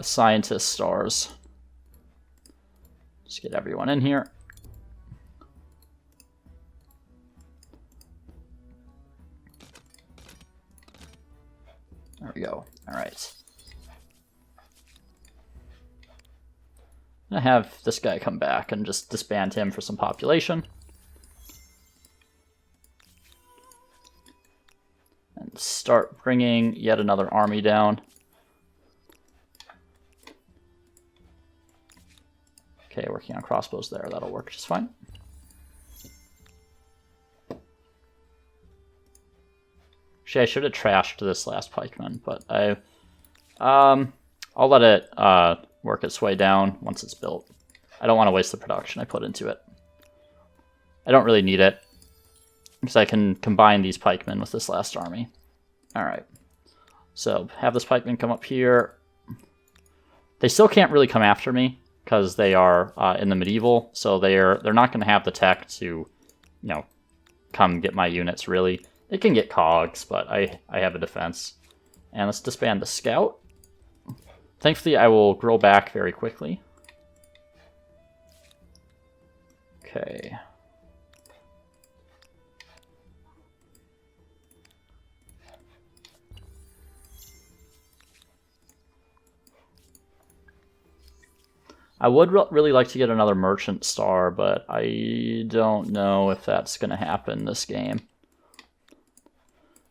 scientist stars. Just get everyone in here. There we go. All right. I'm gonna have this guy come back and just disband him for some population. And start bringing yet another army down. Okay, working on crossbows there. That'll work just fine. Actually, I should have trashed this last pikeman, but I'll let it work its way down once it's built. I don't want to waste the production I put into it. I don't really need it, because I can combine these pikemen with this last army. Alright. So, have this pikeman come up here. They still can't really come after me, because they are in the medieval, so they're not going to have the tech to, you know, come get my units, really. They can get cogs, but I have a defense. And let's disband the scout. Thankfully, I will grow back very quickly. Okay. I would really like to get another merchant star, but I don't know if that's going to happen this game.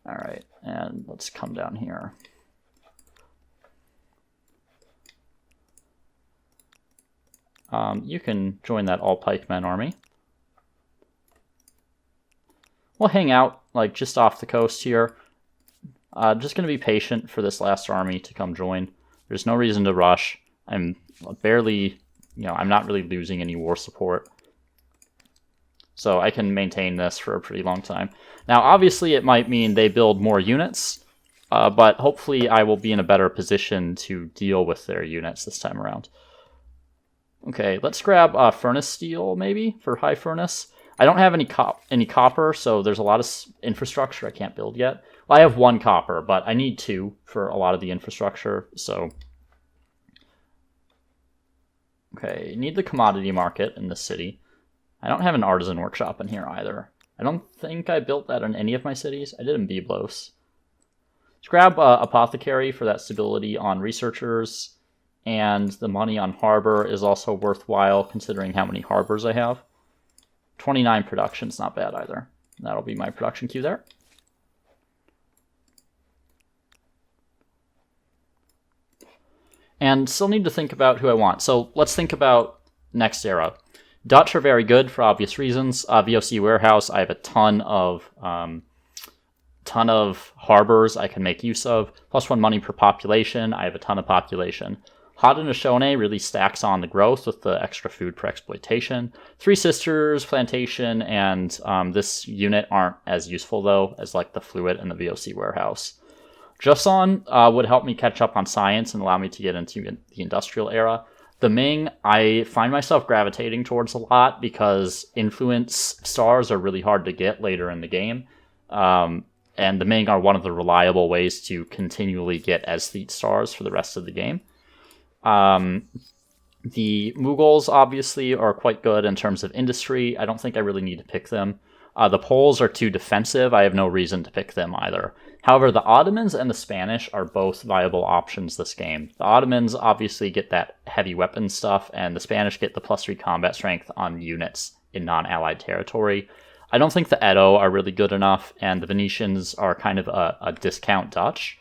Alright, and let's come down here. You can join that all pikemen army. We'll hang out, like, just off the coast here. Just going to be patient for this last army to come join. There's no reason to rush. I'm barely, I'm not really losing any war support. So I can maintain this for a pretty long time. Now, obviously, it might mean they build more units, but hopefully I will be in a better position to deal with their units this time around. Okay, let's grab furnace steel, maybe, for high furnace. I don't have any copper, so there's a lot of infrastructure I can't build yet. Well, I have 1 copper, but I need 2 for a lot of the infrastructure, so... Okay, need the commodity market in this city. I don't have an artisan workshop in here either. I don't think I built that in any of my cities. I did in Byblos. Let's grab apothecary for that stability on researchers, and the money on harbor is also worthwhile considering how many harbors I have. 29 production's not bad either. That'll be my production queue there. And still need to think about who I want. So let's think about next era. Dutch are very good for obvious reasons. VOC warehouse, I have a ton of harbors I can make use of. +1 money per population, I have a ton of population. Haudenosaunee really stacks on the growth with the extra food per exploitation. Three Sisters, Plantation, and this unit aren't as useful though as like the Fluid and the VOC warehouse. Joseon would help me catch up on science and allow me to get into the industrial era. The Ming, I find myself gravitating towards a lot because influence stars are really hard to get later in the game. And the Ming are one of the reliable ways to continually get aesthete stars for the rest of the game. The Mughals, obviously, are quite good in terms of industry. I don't think I really need to pick them. The Poles are too defensive. I have no reason to pick them either. However, the Ottomans and the Spanish are both viable options this game. The Ottomans obviously get that heavy weapon stuff, and the Spanish get the +3 combat strength on units in non-allied territory. I don't think the Edo are really good enough, and the Venetians are kind of a discount Dutch.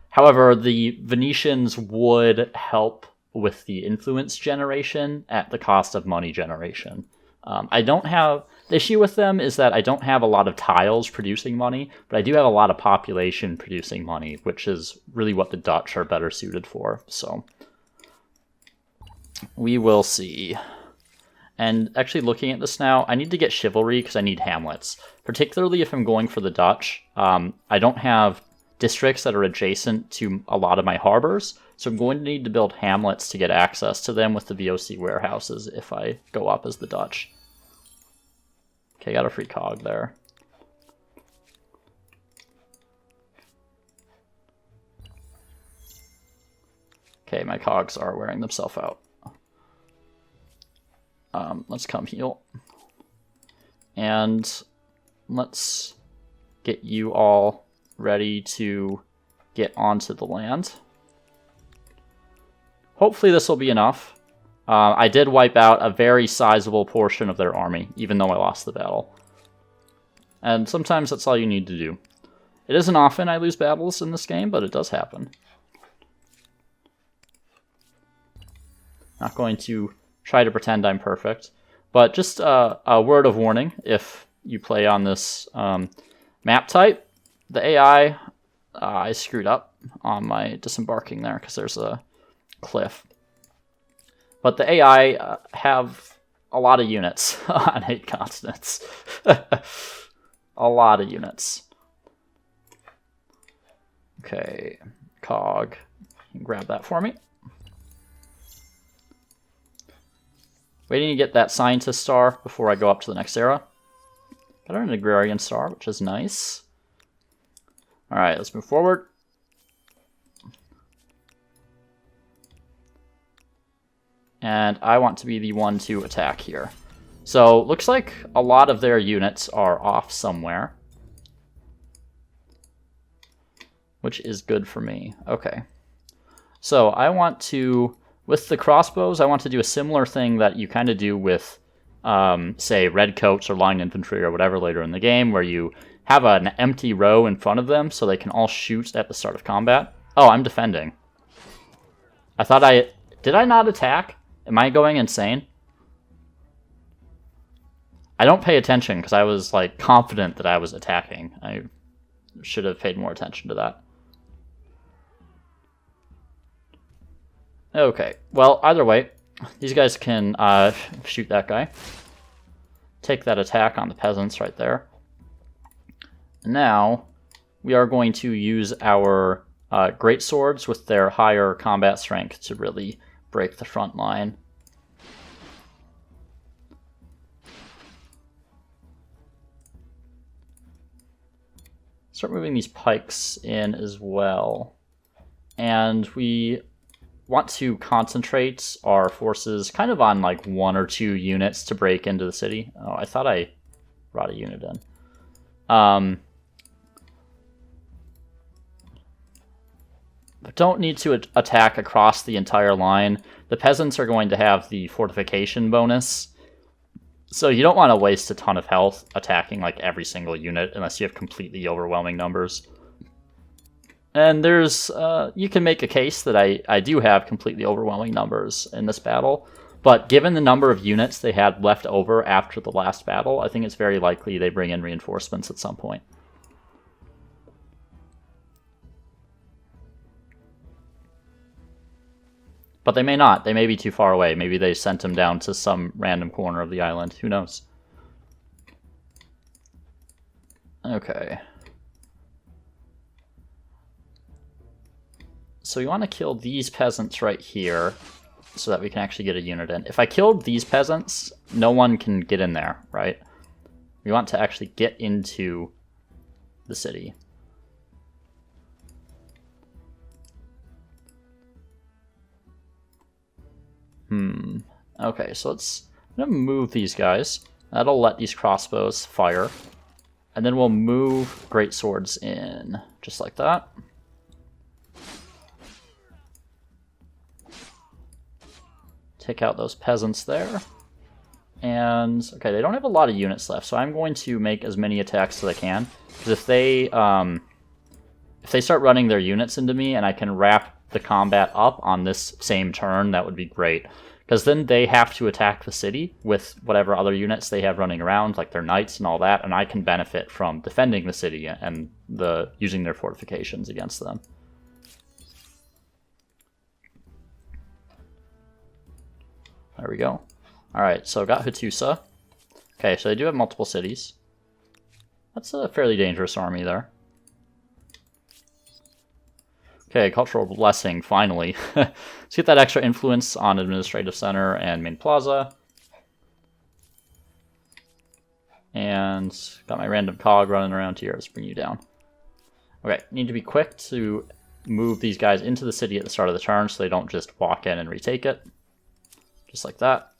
However, the Venetians would help with the influence generation at the cost of money generation. I don't have... The issue with them is that I don't have a lot of tiles producing money, but I do have a lot of population producing money, which is really what the Dutch are better suited for. So we will see. And actually looking at this now, I need to get chivalry because I need hamlets. Particularly if I'm going for the Dutch. I don't have districts that are adjacent to a lot of my harbors, so I'm going to need to build hamlets to get access to them with the VOC warehouses if I go up as the Dutch. Okay, got a free cog there. Okay, my cogs are wearing themselves out. Let's come heal. And let's get you all ready to get onto the land. Hopefully this will be enough. I did wipe out a very sizable portion of their army, even though I lost the battle. And sometimes that's all you need to do. It isn't often I lose battles in this game, but it does happen. Not going to try to pretend I'm perfect, but just a word of warning if you play on this map type. The AI, I screwed up on my disembarking there because there's a cliff. But the AI have a lot of units on 8 continents. A lot of units. Okay, cog. Grab that for me. Waiting to get that scientist star before I go up to the next era. Got an agrarian star, which is nice. Alright, let's move forward. And I want to be the one to attack here. So, looks like a lot of their units are off somewhere. Which is good for me. Okay. So, I want to, with the crossbows, I want to do a similar thing that you kind of do with, say, redcoats or line infantry or whatever later in the game, where you have an empty row in front of them so they can all shoot at the start of combat. Oh, I'm defending. I thought I... Did I not attack? Am I going insane? I don't pay attention because I was, like, confident that I was attacking. I should have paid more attention to that. Okay, well, either way, these guys can shoot that guy. Take that attack on the peasants right there. Now, we are going to use our great swords with their higher combat strength to really break the front line. Start moving these pikes in as well. And we want to concentrate our forces kind of on like 1 or 2 units to break into the city. Oh, I thought I brought a unit in. But don't need to attack across the entire line. The peasants are going to have the fortification bonus. So you don't want to waste a ton of health attacking like every single unit unless you have completely overwhelming numbers. And there's, you can make a case that I do have completely overwhelming numbers in this battle. But given the number of units they had left over after the last battle, I think it's very likely they bring in reinforcements at some point. But they may not. They may be too far away. Maybe they sent them down to some random corner of the island. Who knows? Okay. So we want to kill these peasants right here so that we can actually get a unit in. If I killed these peasants, no one can get in there, right? We want to actually get into the city. Okay, so I'm gonna move these guys. That'll let these crossbows fire. And then we'll move great swords in, just like that. Take out those peasants there. And, okay, they don't have a lot of units left, so I'm going to make as many attacks as I can. Because if they start running their units into me and I can wrap the combat up on this same turn, that would be great. Because then they have to attack the city with whatever other units they have running around, like their knights and all that, and I can benefit from defending the city and using their fortifications against them. There we go. Alright, so got Hatusa. Okay, so they do have multiple cities. That's a fairly dangerous army there. Okay, cultural blessing, finally. Let's get that extra influence on administrative center and main plaza. And got my random cog running around here. Let's bring you down. Okay, need to be quick to move these guys into the city at the start of the turn so they don't just walk in and retake it. Just like that.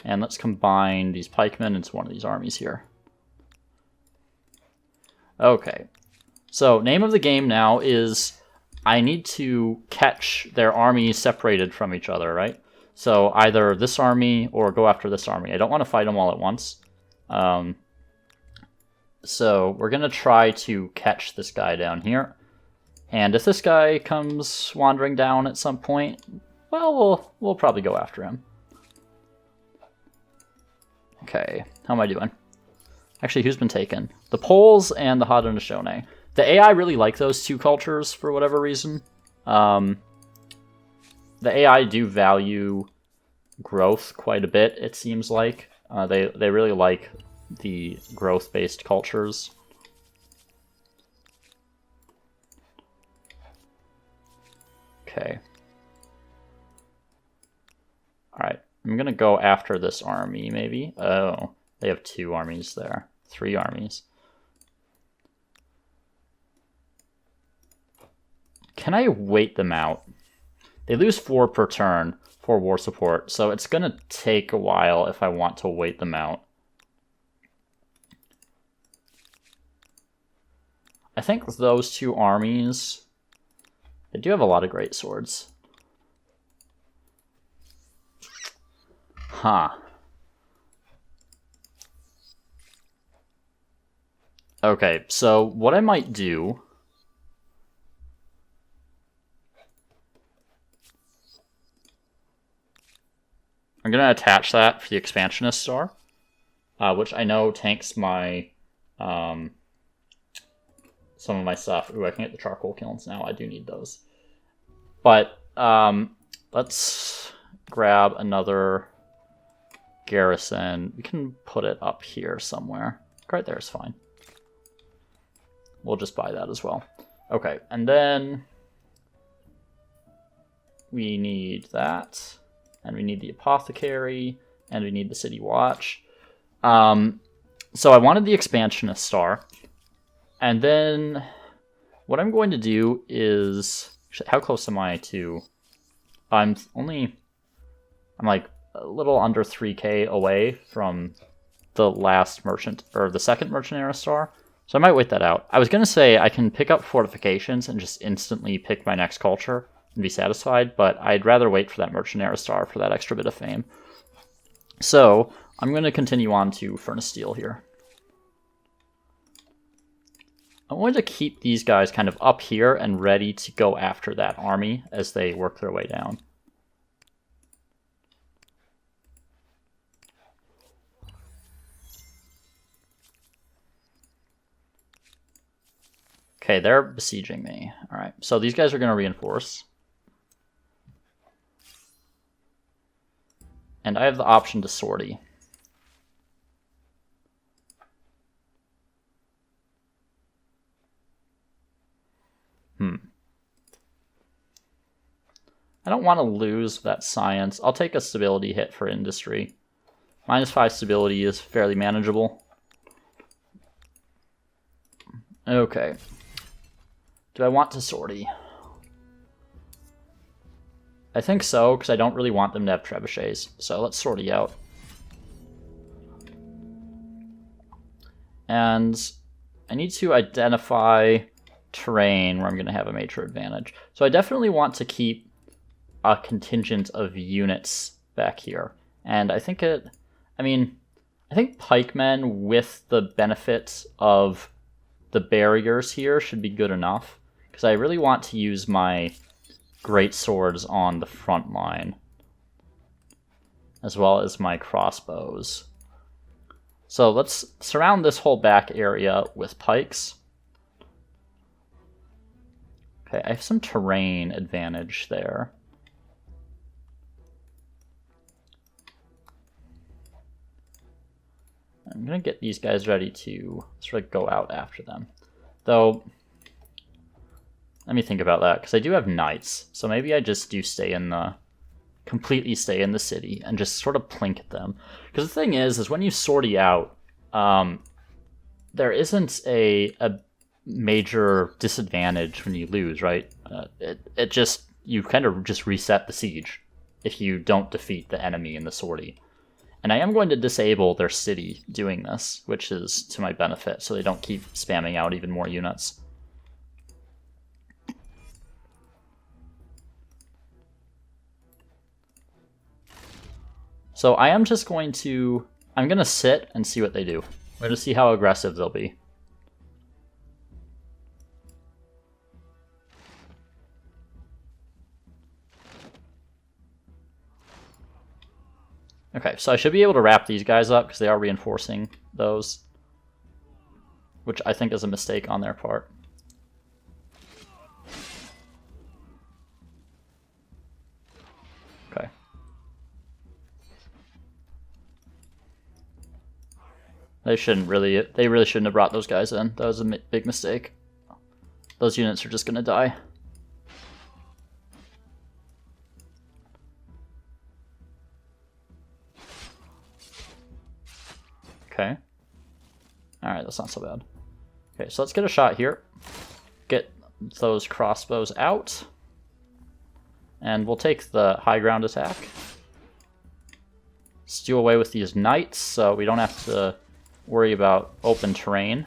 And let's combine these pikemen into one of these armies here. Okay, so name of the game now is I need to catch their armies separated from each other, right? So either this army or go after this army. I don't want to fight them all at once. So we're going to try to catch this guy down here. And if this guy comes wandering down at some point, well, we'll probably go after him. Okay, how am I doing? Actually, who's been taken? The Poles and the Haudenosaunee. The AI really like those two cultures for whatever reason. The AI do value growth quite a bit, it seems like. They really like the growth-based cultures. Okay. gonna go after this army, maybe. Oh, they have 2 armies there. 3 armies. Can I wait them out? They lose 4 per turn for war support, so it's gonna take a while if I want to wait them out. I think those 2 armies, they do have a lot of great swords. Huh. Okay, so what I might do... I'm going to attach that for the Expansionist Star, which I know tanks my... some of my stuff. Ooh, I can get the charcoal kilns now. I do need those. But let's grab another garrison. We can put it up here somewhere. Right there is fine. We'll just buy that as well. Okay, and then we need that, and we need the apothecary, and we need the city watch. So I wanted the Expansionist Star. And then what I'm going to do is... How close am I to... I'm like a little under 3k away from the last merchant, or the second merchant era star. So I might wait that out. I was going to say I can pick up fortifications and just instantly pick my next culture and be satisfied, but I'd rather wait for that merchant era star for that extra bit of fame. So I'm going to continue on to Furnace Steel here. I'm going to keep these guys kind of up here and ready to go after that army as they work their way down. Okay, they're besieging me. All right, so these guys are going to reinforce. And I have the option to sortie. I don't want to lose that science. I'll take a stability hit for industry. -5 stability is fairly manageable. Okay. Do I want to sortie? I think so, because I don't really want them to have trebuchets. So let's sortie out. And I need to identify terrain where I'm going to have a major advantage. So I definitely want to keep a contingent of units back here. And I think I think pikemen with the benefits of the barriers here should be good enough, because I really want to use my great swords on the front line, as well as my crossbows. So let's surround this whole back area with pikes. Okay, I have some terrain advantage there. I'm going to get these guys ready to sort of go out after them. Though, let me think about that, because I do have knights. So maybe I just do completely stay in the city and just sort of plink at them. Because the thing is when you sortie out, there isn't a major disadvantage when you lose, right? You kind of just reset the siege if you don't defeat the enemy in the sortie. And I am going to disable their city doing this, which is to my benefit, so they don't keep spamming out even more units. So I am just going to... I'm going to sit and see what they do. We're going to see how aggressive they'll be. Okay, so I should be able to wrap these guys up because they are reinforcing those, which I think is a mistake on their part. Okay. They really shouldn't have brought those guys in. That was a big mistake. Those units are just going to die. Okay. Alright, that's not so bad. Okay, so let's get a shot here. Get those crossbows out. And we'll take the high ground attack. Steal away with these knights, so we don't have to worry about open terrain.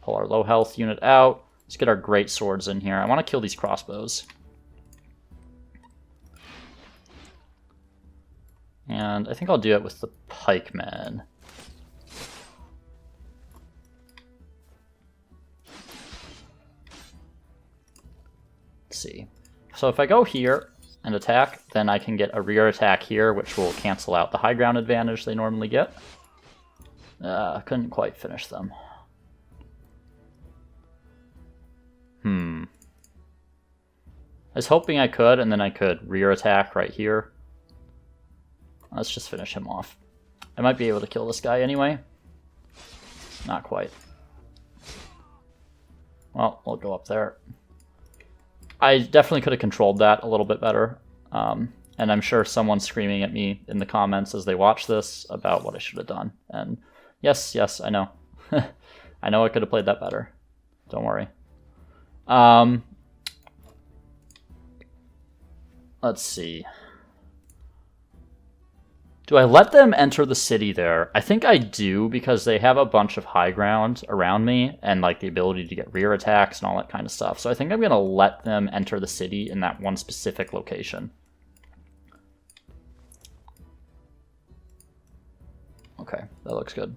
Pull our low health unit out. Let's get our great swords in here. I want to kill these crossbows. And I think I'll do it with the pikemen. Let's see. So if I go here and attack, then I can get a rear attack here, which will cancel out the high ground advantage they normally get. Couldn't quite finish them. I was hoping I could, and then I could rear attack right here. Let's just finish him off. I might be able to kill this guy anyway. Not quite. Well, we'll go up there. I definitely could have controlled that a little bit better. And I'm sure someone's screaming at me in the comments as they watch this about what I should have done. And yes, I know. I know I could have played that better. Don't worry. Let's see. Do I let them enter the city there? I think I do, because they have a bunch of high ground around me and like the ability to get rear attacks and all that kind of stuff. So I think I'm going to let them enter the city in that one specific location. Okay, that looks good.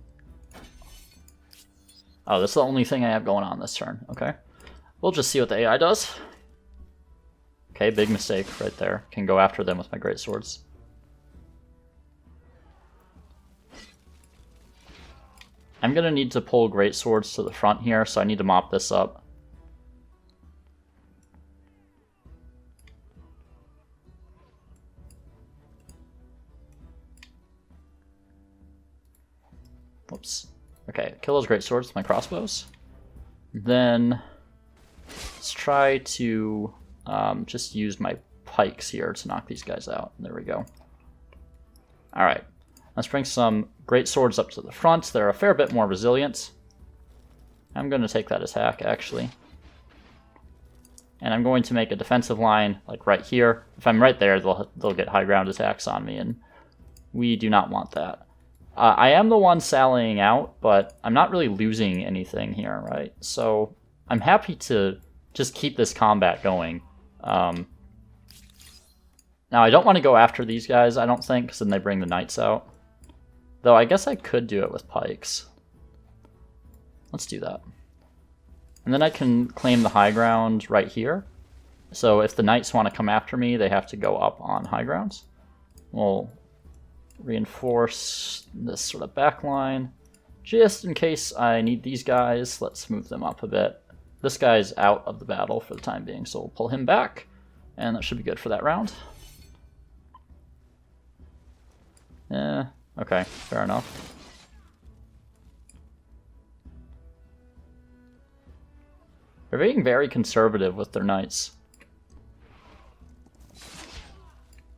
Oh, that's the only thing I have going on this turn. Okay. We'll just see what the AI does. Okay, big mistake right there. Can go after them with my great swords. I'm going to need to pull great swords to the front here, so I need to mop this up. Whoops. Okay, kill those great swords with my crossbows. Then let's try to just use my pikes here to knock these guys out. There we go. Alright, let's bring some great swords up to the front. They're a fair bit more resilient. I'm going to take that attack, actually. And I'm going to make a defensive line, like right here. If I'm right there, they'll get high ground attacks on me, and we do not want that. I am the one sallying out, but I'm not really losing anything here, right? So I'm happy to just keep this combat going. Now, I don't want to go after these guys, I don't think, because then they bring the knights out. Though I guess I could do it with pikes. Let's do that. And then I can claim the high ground right here. So if the knights want to come after me, they have to go up on high grounds. We'll reinforce this sort of back line. Just in case I need these guys, let's move them up a bit. This guy's out of the battle for the time being, so we'll pull him back. And that should be good for that round. Okay, fair enough. They're being very conservative with their knights.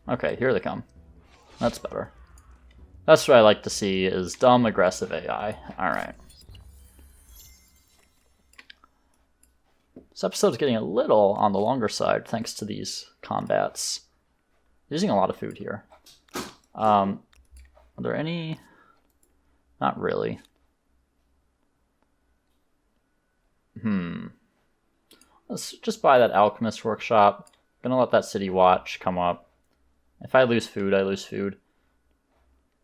Okay, here they come. That's better. That's what I like to see, is dumb, aggressive AI. Alright. This episode's getting a little on the longer side thanks to these combats. Using a lot of food here. Are there any? Not really. Let's just buy that alchemist workshop. I'm gonna let that city watch come up. If I lose food, I lose food.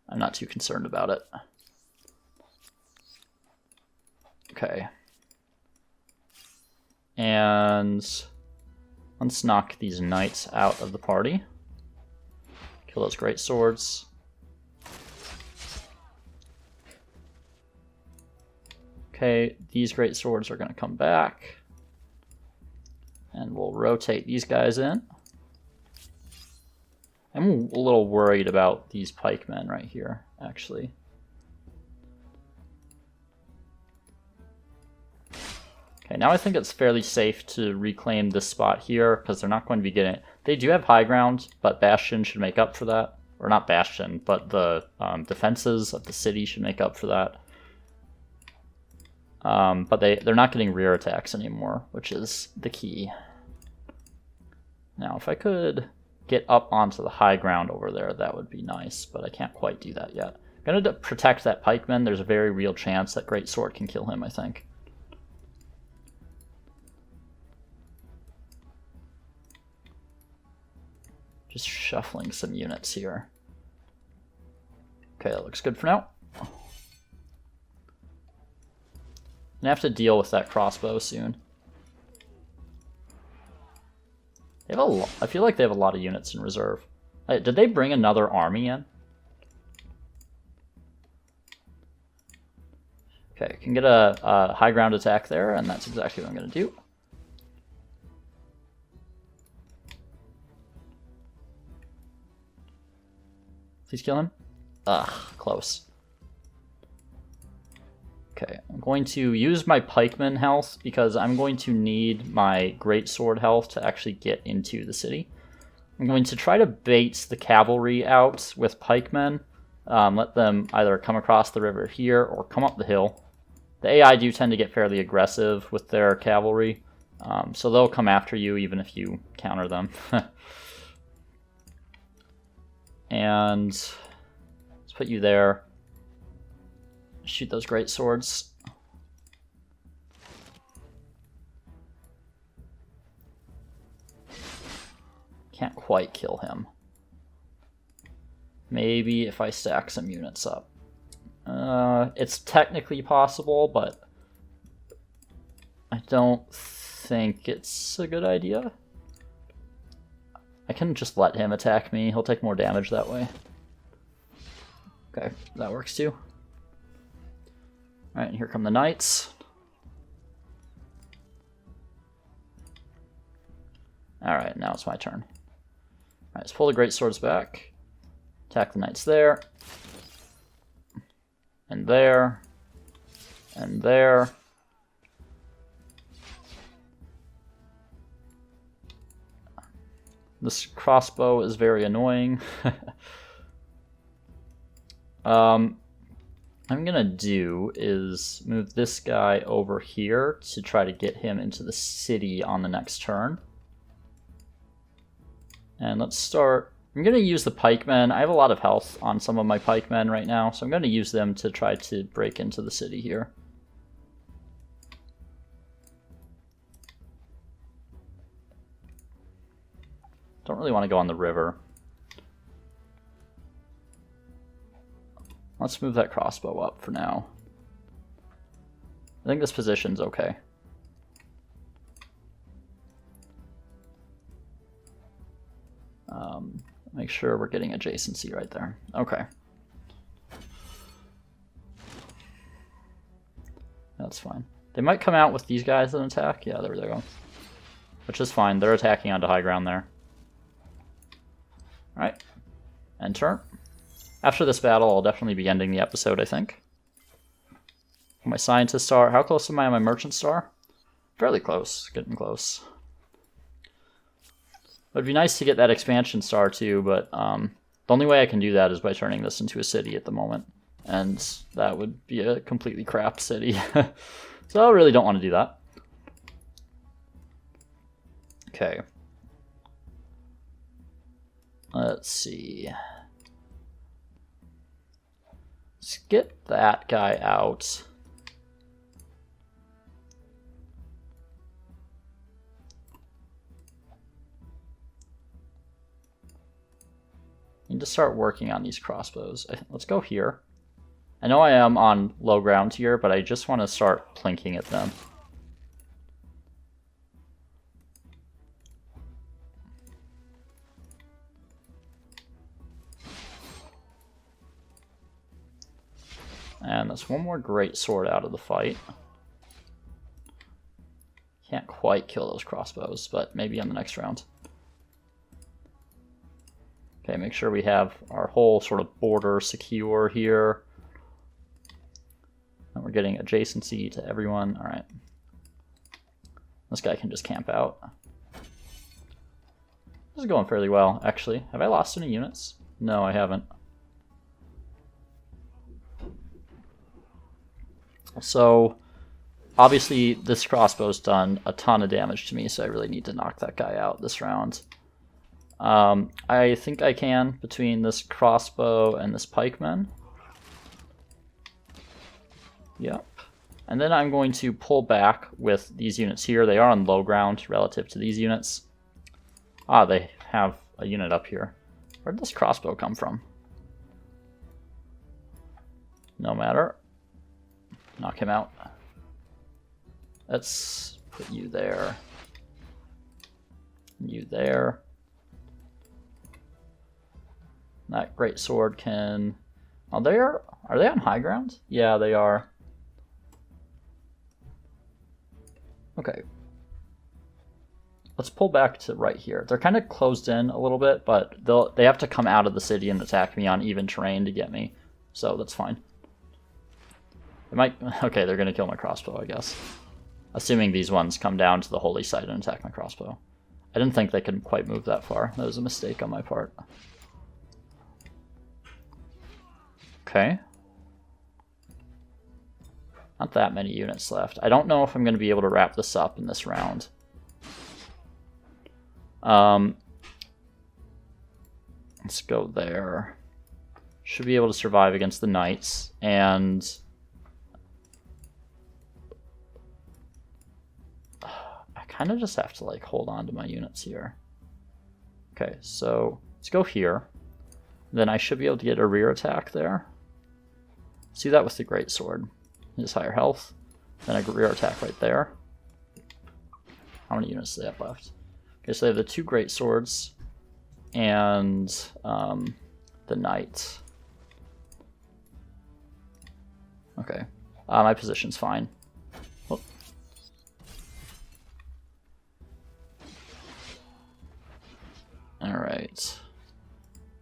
I'm not too concerned about it. Okay. And let's knock these knights out of the party. Kill those great swords. Okay, these great swords are going to come back. And we'll rotate these guys in. I'm a little worried about these pikemen right here, actually. Okay, now I think it's fairly safe to reclaim this spot here, because they're not going to be getting it. They do have high ground, but Bastion should make up for that. or not bastion, but the defenses of the city should make up for that. But they're not getting rear attacks anymore, which is the key. Now, if I could get up onto the high ground over there, that would be nice, but I can't quite do that yet. I'm going to protect that pikeman. There's a very real chance that Great Sword can kill him, I think. Just shuffling some units here. Okay, that looks good for now. I have to deal with that crossbow soon. They have I feel like they have a lot of units in reserve. Did they bring another army in? Okay, can get a high ground attack there, and that's exactly what I'm going to do. Please kill him. Ugh, close. Okay, I'm going to use my pikeman health because I'm going to need my greatsword health to actually get into the city. I'm going to try to bait the cavalry out with pikemen. Let them either come across the river here or come up the hill. The AI do tend to get fairly aggressive with their cavalry, so they'll come after you even if you counter them. And let's put you there. Shoot those great swords. Can't quite kill him. Maybe if I stack some units up. It's technically possible, but I don't think it's a good idea. I can just let him attack me. He'll take more damage that way. Okay, that works too. Alright, here come the knights. Alright, now it's my turn. Alright, let's pull the great swords back. Attack the knights there. And there. And there. This crossbow is very annoying. I'm gonna do is move this guy over here to try to get him into the city on the next turn. And let's start. I'm gonna use the pikemen. I have a lot of health on some of my pikemen right now, so I'm gonna use them to try to break into the city here. Don't really want to go on the river. Let's move that crossbow up for now. I think this position's okay. Make sure we're getting adjacency right there. Okay. That's fine. They might come out with these guys and attack. Yeah, there they go. Which is fine. They're attacking onto high ground there. Alright. End turn. After this battle, I'll definitely be ending the episode, I think. My scientist star. How close am I on my merchant star? Fairly close. Getting close. It would be nice to get that expansion star too, but the only way I can do that is by turning this into a city at the moment. And that would be a completely crap city. So I really don't want to do that. Okay. Let's see. Let's get that guy out. Need to start working on these crossbows. Let's go here. I know I am on low ground here, but I just want to start plinking at them. And that's one more great sword out of the fight. Can't quite kill those crossbows, but maybe on the next round. Okay, make sure we have our whole sort of border secure here. And we're getting adjacency to everyone. All right. This guy can just camp out. This is going fairly well, actually. Have I lost any units? No, I haven't. So, obviously, this crossbow's done a ton of damage to me, so I really need to knock that guy out this round. I think I can between this crossbow and this pikeman. Yep. And then I'm going to pull back with these units here. They are on low ground relative to these units. Ah, they have a unit up here. Where did this crossbow come from? No matter. Knock him out. Let's put you there. You there. That great sword can... Oh, are they on high ground? Yeah, they are. Okay. Let's pull back to right here. They're kind of closed in a little bit, but they have to come out of the city and attack me on even terrain to get me. So that's fine. They might... Okay, they're going to kill my crossbow, I guess. Assuming these ones come down to the holy site and attack my crossbow. I didn't think they could quite move that far. That was a mistake on my part. Okay. Not that many units left. I don't know if I'm going to be able to wrap this up in this round. Let's go there. Should be able to survive against the knights, and I kind of just have to like hold on to my units here. Okay, so let's go here. Then I should be able to get a rear attack there. See that with the greatsword. His higher health. Then a rear attack right there. How many units do they have left? Okay, so they have the two greatswords and the knight. Okay, my position's fine. Oh. All right,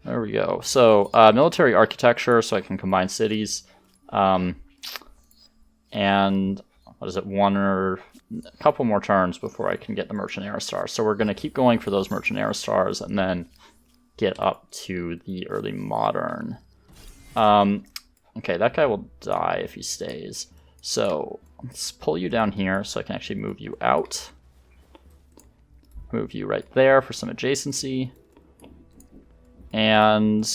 there we go. So military architecture, so I can combine cities. And what is it, one or a couple more turns before I can get the Merchant Era Stars. So we're going to keep going for those Merchant Era Stars and then get up to the early modern. Okay, that guy will die if he stays. So let's pull you down here so I can actually move you out. Move you right there for some adjacency. And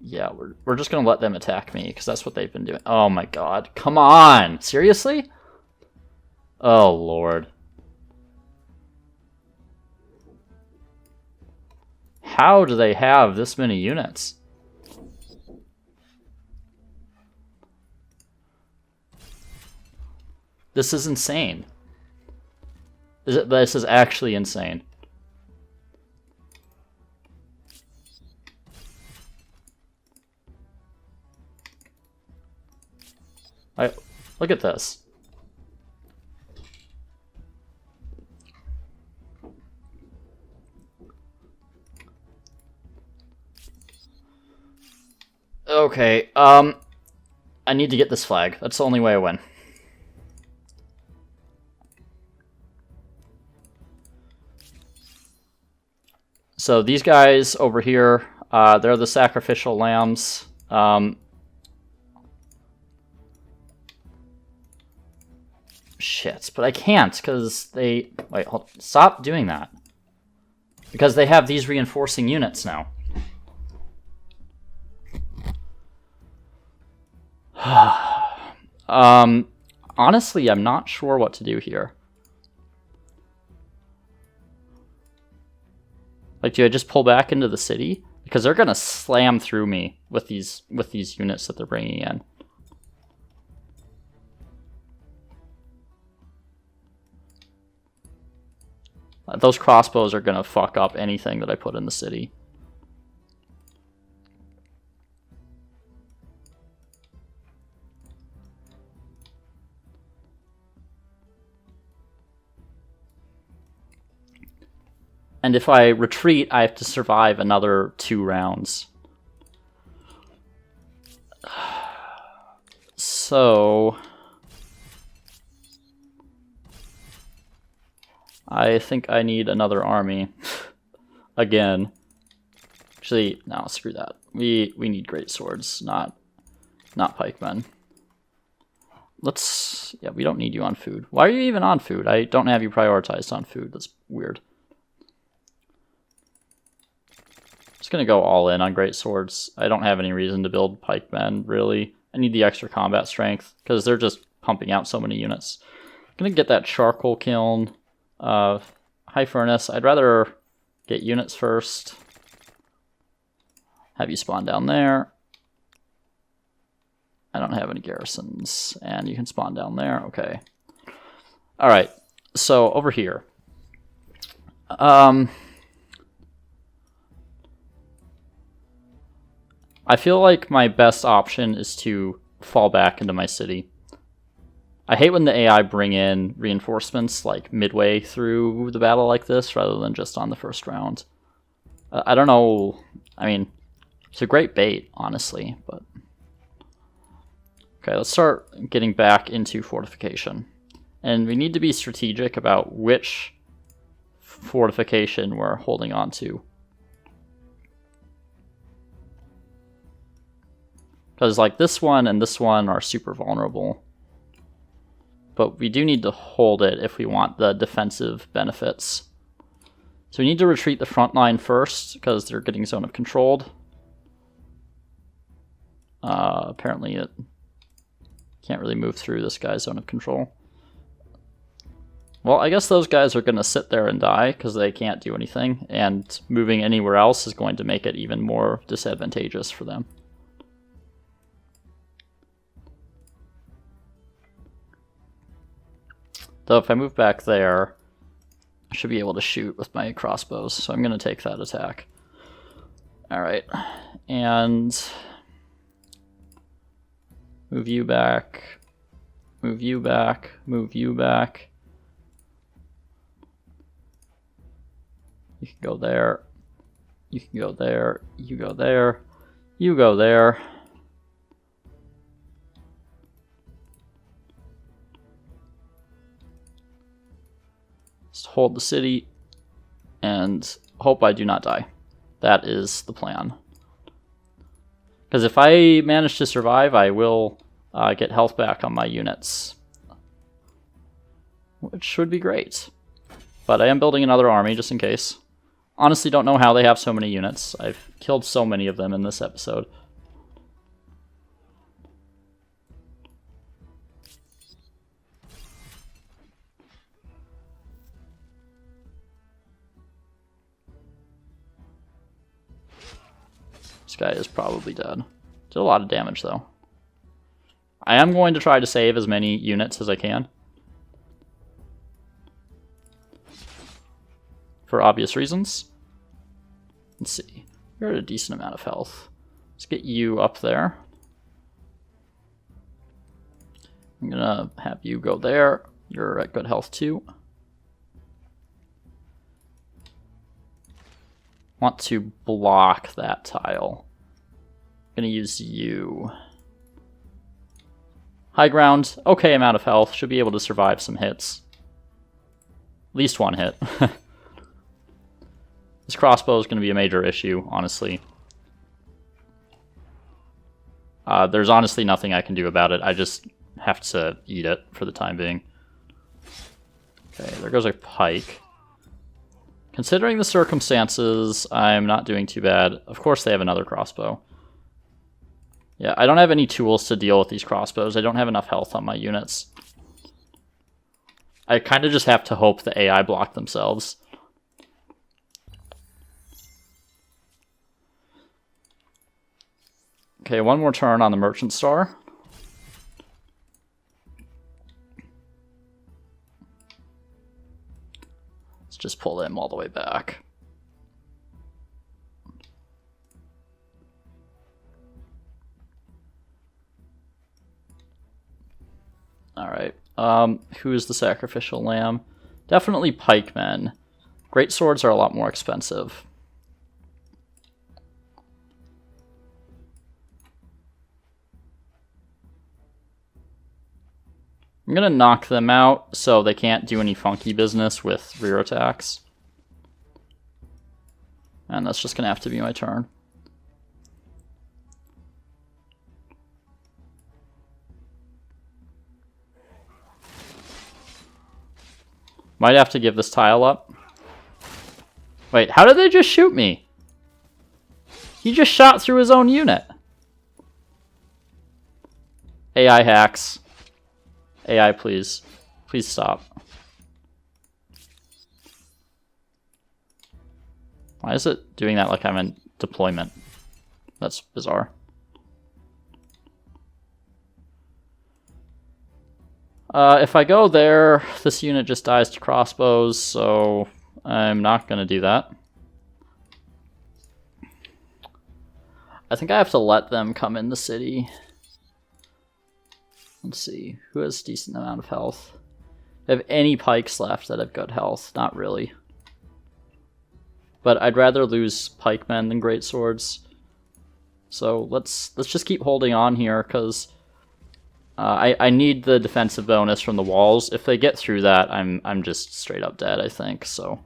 yeah, we're just gonna let them attack me because that's what they've been doing. Oh my god, come on! Seriously? Oh lord. How do they have this many units? This is insane. This is actually insane. Look at this. Okay, I need to get this flag. That's the only way I win. So these guys over here, they're the sacrificial lambs. Shit, but I can't because they... Wait, hold, stop doing that. Because they have these reinforcing units now. Honestly, I'm not sure what to do here. Like, do I just pull back into the city? Because they're gonna slam through me with these units that they're bringing in. Those crossbows are gonna fuck up anything that I put in the city. And if I retreat, I have to survive another 2 rounds. So... I think I need another army. Again. Actually, no, screw that. We need great swords, not pikemen. Yeah, we don't need you on food. Why are you even on food? I don't have you prioritized on food. That's weird. Just gonna go all in on great swords. I don't have any reason to build pikemen, really. I need the extra combat strength, because they're just pumping out so many units. I'm gonna get that charcoal kiln. High furnace. I'd rather get units first. Have you spawn down there. I don't have any garrisons, and you can spawn down there. Okay. All right. So over here. I feel like my best option is to fall back into my city. I hate when the AI bring in reinforcements like midway through the battle like this, rather than just on the first round. I don't know. I mean, it's a great bait, honestly, but... Okay, let's start getting back into fortification. And we need to be strategic about which fortification we're holding on to. Because like this one and this one are super vulnerable. But we do need to hold it if we want the defensive benefits. So we need to retreat the front line first, because they're getting zone of controlled. Apparently it can't really move through this guy's zone of control. Well, I guess those guys are going to sit there and die because they can't do anything, and moving anywhere else is going to make it even more disadvantageous for them. Though if I move back there, I should be able to shoot with my crossbows, so I'm going to take that attack. Alright, and... move you back, move you back, move you back. You can go there, you can go there, you go there, you go there. Just hold the city and hope I do not die. That is the plan. Because if I manage to survive, I will get health back on my units, which would be great. But I am building another army just in case. Honestly, don't know how they have so many units. I've killed so many of them in this episode. This guy is probably dead. Did a lot of damage, though. I am going to try to save as many units as I can. For obvious reasons. Let's see. You're at a decent amount of health. Let's get you up there. I'm gonna have you go there. You're at good health too. Want to block that tile. I'm gonna use you. High ground, okay amount of health, should be able to survive some hits. At least one hit. This crossbow is going to be a major issue, honestly. There's honestly nothing I can do about it. I just have to eat it for the time being. Okay, there goes a pike. Considering the circumstances, I'm not doing too bad. Of course they have another crossbow. Yeah, I don't have any tools to deal with these crossbows. I don't have enough health on my units. I kind of just have to hope the AI block themselves. Okay, one more turn on the Merchant Star. Let's just pull them all the way back. Alright, who is the sacrificial lamb? Definitely pikemen. Great swords are a lot more expensive. I'm gonna knock them out so they can't do any funky business with rear attacks. And that's just gonna have to be my turn. Might have to give this tile up. Wait, how did they just shoot me? He just shot through his own unit. AI hacks. AI, please. Please stop. Why is it doing that like I'm in deployment? That's bizarre. If I go there, this unit just dies to crossbows, so I'm not going to do that. I think I have to let them come in the city. Let's see, who has a decent amount of health? Do I have any pikes left that have good health? Not really. But I'd rather lose pikemen than greatswords. So let's just keep holding on here, because I need the defensive bonus from the walls. If they get through that, I'm just straight up dead, I think, so.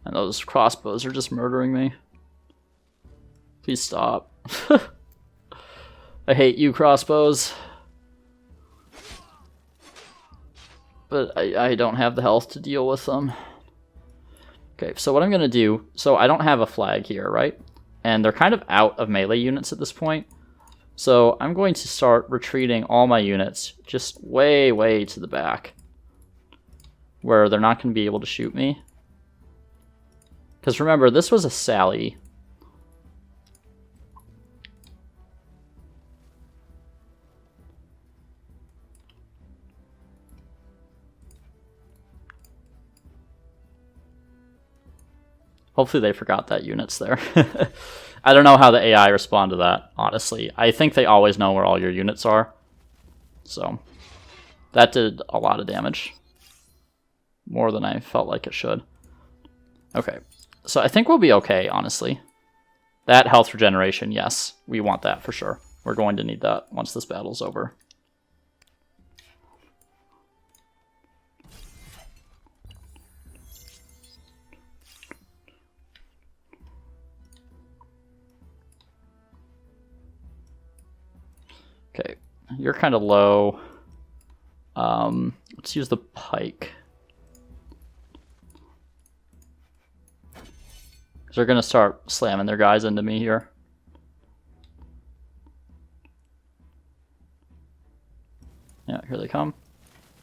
And those crossbows are just murdering me. Please stop. I hate you, crossbows. But I don't have the health to deal with them. Okay, so what I'm going to do... So I don't have a flag here, right? And they're kind of out of melee units at this point. So I'm going to start retreating all my units just way, way to the back. Where they're not going to be able to shoot me. Because remember, this was a sally. Hopefully they forgot that unit's there. I don't know how the AI respond to that, honestly. I think they always know where all your units are. So, that did a lot of damage. More than I felt like it should. Okay, so I think we'll be okay, honestly. That health regeneration, yes, we want that for sure. We're going to need that once this battle's over. Okay, you're kind of low. Let's use the pike. Because they're going to start slamming their guys into me here. Yeah, here they come.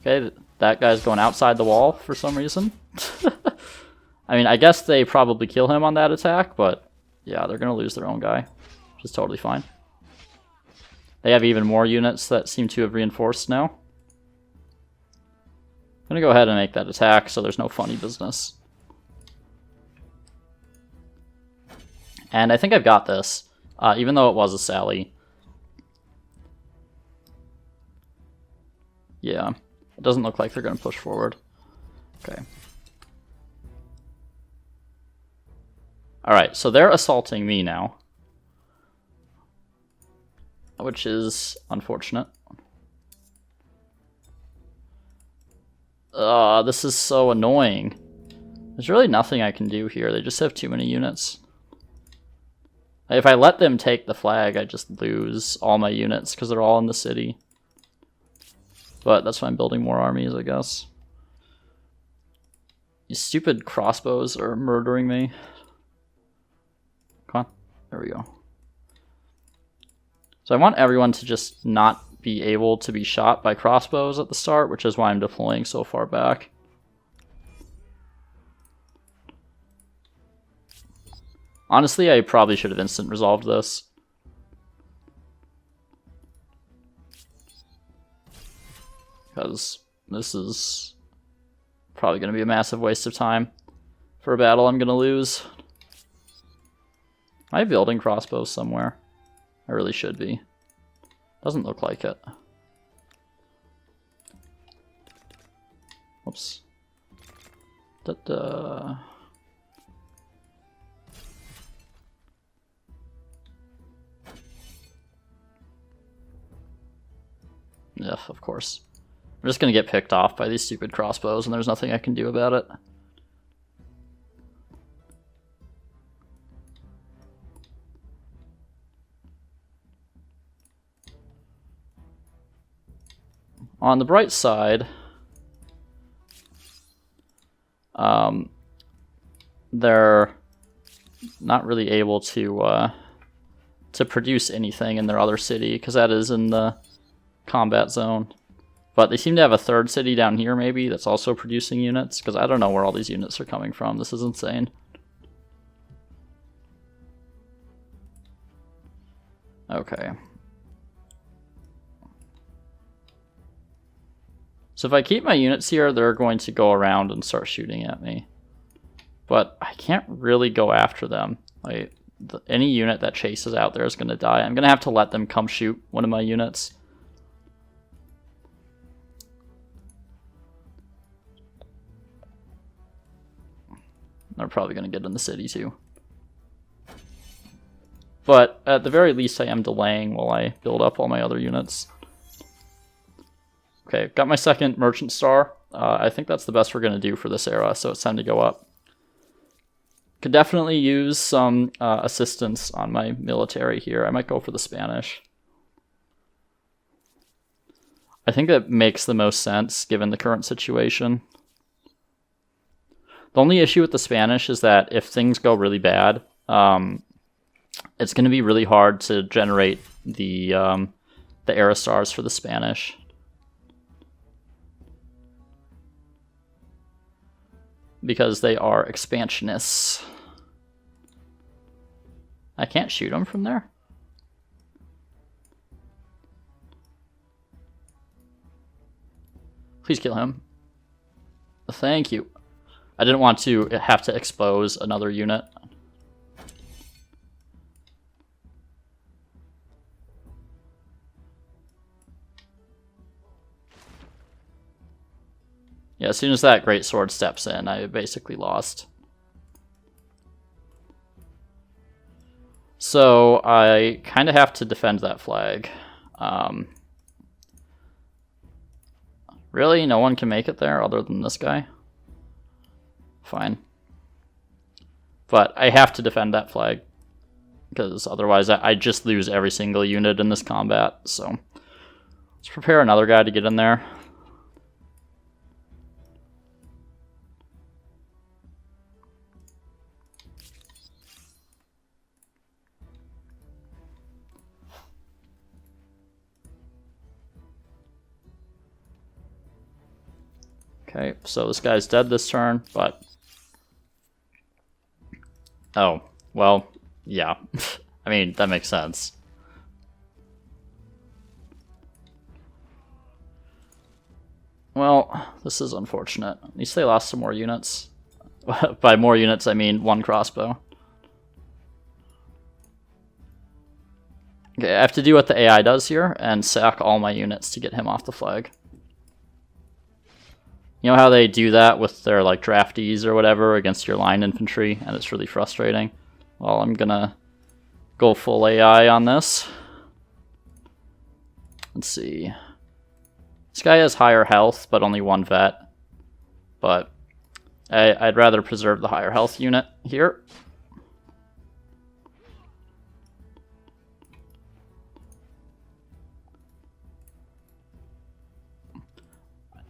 Okay, that guy's going outside the wall for some reason. I mean, I guess they probably kill him on that attack, but yeah, they're going to lose their own guy, which is totally fine. They have even more units that seem to have reinforced now. I'm going to go ahead and make that attack so there's no funny business. And I think I've got this, even though it was a sally. Yeah, it doesn't look like they're going to push forward. Okay. Alright, so they're assaulting me now. Which is unfortunate. This is so annoying. There's really nothing I can do here. They just have too many units. If I let them take the flag, I just lose all my units because they're all in the city. But that's why I'm building more armies, I guess. These stupid crossbows are murdering me. Come on. There we go. So I want everyone to just not be able to be shot by crossbows at the start, which is why I'm deploying so far back. Honestly, I probably should have instant resolved this. Because this is probably going to be a massive waste of time for a battle I'm going to lose. Am I building crossbows somewhere? I really should be. Doesn't look like it. Whoops. Da-da. Yeah, of course. I'm just gonna get picked off by these stupid crossbows, and there's nothing I can do about it. On the bright side, they're not really able to produce anything in their other city, because that is in the combat zone. But they seem to have a third city down here, maybe, that's also producing units, because I don't know where all these units are coming from. This is insane. Okay. So if I keep my units here, they're going to go around and start shooting at me. But I can't really go after them. Like, any unit that chases out there is going to die. I'm going to have to let them come shoot one of my units. They're probably going to get in the city too. But at the very least, I am delaying while I build up all my other units. Okay, got my second merchant star. I think that's the best we're going to do for this era, so it's time to go up. Could definitely use some assistance on my military here. I might go for the Spanish. I think that makes the most sense given the current situation. The only issue with the Spanish is that if things go really bad, it's going to be really hard to generate the era stars for the Spanish. Because they are expansionists. I can't shoot them from there. Please kill him. Thank you. I didn't want to have to expose another unit. Yeah, as soon as that greatsword steps in, I basically lost. So I kind of have to defend that flag. Really? No one can make it there other than this guy? Fine. But I have to defend that flag, because otherwise I just lose every single unit in this combat. So let's prepare another guy to get in there. Okay, so this guy's dead this turn, but... Oh, well, yeah. I mean, that makes sense. Well, this is unfortunate. At least they lost some more units. By more units, I mean one crossbow. Okay, I have to do what the AI does here and sack all my units to get him off the flag. You know how they do that with their like draftees or whatever against your line infantry, and it's really frustrating? Well, I'm gonna go full AI on this. Let's see. This guy has higher health, but only one vet. But I'd rather preserve the higher health unit here.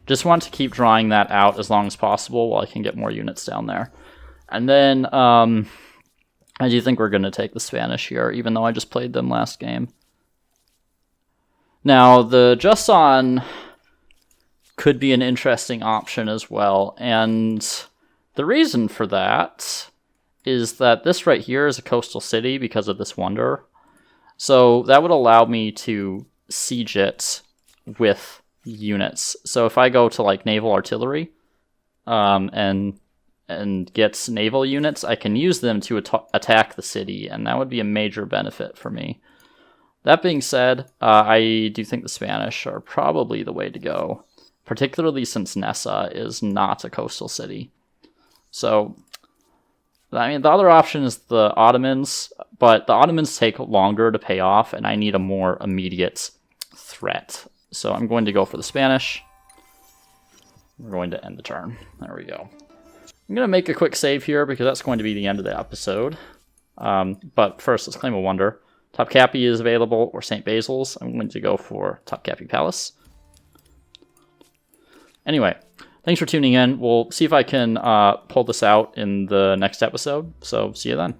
Just want to keep drawing that out as long as possible while I can get more units down there. And then I do think we're going to take the Spanish here, even though I just played them last game. Now, the Jussan could be an interesting option as well. And the reason for that is that this right here is a coastal city because of this wonder. So that would allow me to siege it with units. So if I go to like naval artillery and get naval units, I can use them to attack the city, and that would be a major benefit for me. That being said, I do think the Spanish are probably the way to go. particularly since Nessa is not a coastal city. So, I mean, the other option is the Ottomans, but the Ottomans take longer to pay off, and I need a more immediate threat. So I'm going to go for the Spanish. We're going to end the turn. There we go. I'm going to make a quick save here because that's going to be the end of the episode. But first, let's claim a wonder. Topkapi is available, or St. Basil's. I'm going to go for Topkapi Palace. Anyway, thanks for tuning in. We'll see if I can pull this out in the next episode. So see you then.